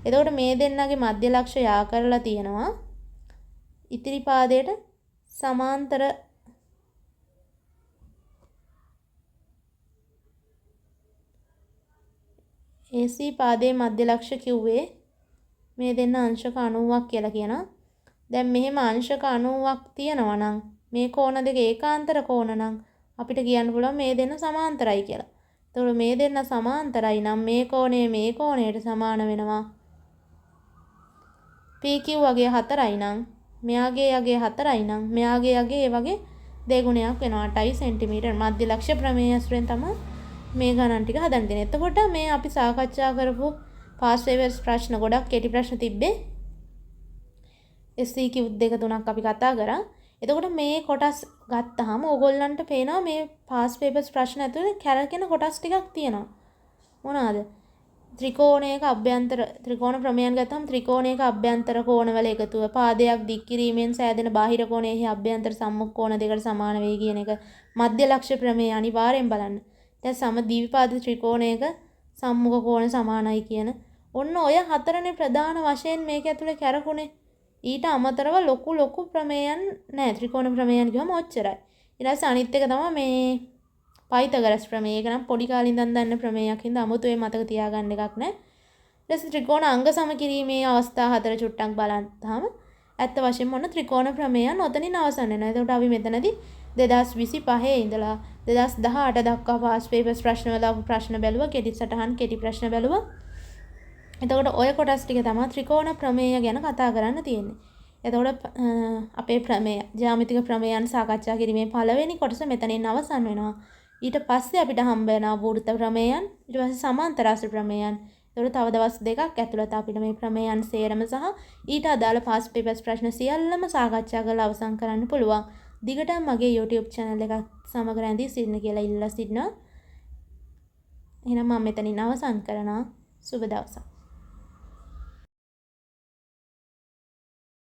[SPEAKER 1] එතකොට මේ දෙන්නගේ මධ්‍ය ලක්ෂය යා කරලා තියෙනවා ඉතිරි පාදයට සමාන්තර AC පාදයේ මධ්‍ය ලක්ෂ කිව්වේ මේ දෙන්න අංශක 90ක් කියලා කියනවා. දැන් මෙහෙම අංශක 90ක් තියෙනවා නම් මේ කෝණ දෙක ඒකාන්තර කෝණ නම් අපිට කියන්න පුළුවන් මේ දෙන්න සමාන්තරයි කියලා. එතකොට මේ දෙන්න සමාන්තරයි නම් මේ කෝණයට සමාන වෙනවා. PQ වගේ 4යි නම් මෙයාගේ යගේ 4යි නම් මෙයාගේ යගේ ඒ වගේ දෙගුණයක් වෙනවා 8යි සෙන්ටිමීටර්. මධ්‍ය ලක්ෂ ප්‍රමේය ඇසුරෙන් තමයි මේ ගණන් ටික හදන්න තියෙන්නේ. එතකොට මේ අපි සාකච්ඡා කරපු පාස් පේපර්ස් ප්‍රශ්න ගොඩක් කෙටි ප්‍රශ්න තිබ්බේ. SCQ 2-3ක් අපි කතා කරා. එතකොට මේ කොටස් ගත්තාම ඕගොල්ලන්ට පේනවා මේ පාස් පේපර්ස් ප්‍රශ්න ඇතුලේ කැරකෙන කොටස් ටිකක් තියෙනවා. මොනවාද? ත්‍රිකෝණයක අභ්‍යන්තර ත්‍රිකෝණ ප්‍රමේයන් ගත්තාම ත්‍රිකෝණයක අභ්‍යන්තර කෝණවල එකතුව පාදයක් දික් කිරීමෙන් සෑදෙන බාහිර කෝණයෙහි අභ්‍යන්තර සම්මුඛ කෝණ දෙකට සමාන වේ කියන එක මධ්‍ය ලක්ෂ ප්‍රමේය අනිවාර්යෙන් බලන්න. දැන් සම ද්විපාද ත්‍රිකෝණයක සම්මුඛ කෝණ සමානයි කියන ඔන්න ඔය හතරනේ ප්‍රධාන වශයෙන් මේක ඇතුලේ කැරකුනේ. ඊට අමතරව ලොකු ප්‍රමේයන් නැහැ. ත්‍රිකෝණ ප්‍රමේයන් කියවම ඔච්චරයි. ඊට පස්සේ අනිත් එක තමයි මේ පයිතගරස් ප්‍රමේය. ඒක නම් පොඩි කාලේ ඉඳන් දන්න ප්‍රමේයක් හින්දා 아무තේ මතක තියාගන්න එකක් නැහැ. ඊට පස්සේ ත්‍රිකෝණ අංග සම කිරීමේ අවස්ථා හතර චුට්ටක් බලන්තාම ඇත්ත වශයෙන්ම ඔන්න ත්‍රිකෝණ ප්‍රමේයන් ඔතනින් අවසන් වෙනවා. එතකොට අපි මෙතනදී 2025 ඉඳලා 2018 දක්වා පාස් පේපර්ස් ප්‍රශ්නවල ප්‍රශ්න බැලුවා. කෙටි සටහන් කෙටි ප්‍රශ්න බැලුවා. එතකොට ඔය කොටස් ටික තමයි ත්‍රිකෝණ ප්‍රමේය ගැන කතා කරන්න තියෙන්නේ. එතකොට අපේ ප්‍රමේය ජ්‍යාමිතික ප්‍රමේයන් සාකච්ඡා කිරීමේ පළවෙනි කොටස මෙතනින් අවසන් වෙනවා. ඊට පස්සේ අපිට හම්බ වෙනවා වෘත්ත ප්‍රමේයන්, ඊට පස්සේ සමාන්තරාශ්‍ර ප්‍රමේයන්. එතකොට තව දවස් දෙකක් ඇතුළත අපිට මේ ප්‍රමේයන් සේරම සහ ඊට අදාළ පාස් පේපර්ස් ප්‍රශ්න සියල්ලම සාකච්ඡා කරලා අවසන් කරන්න පුළුවන්. දිගටම මගේ YouTube channel එක සමග රැඳී සිටින්න කියලා ඉල්ලා සිටිනවා. එහෙනම් මම මෙතනින් අවසන් කරනවා. සුබ දවසක්.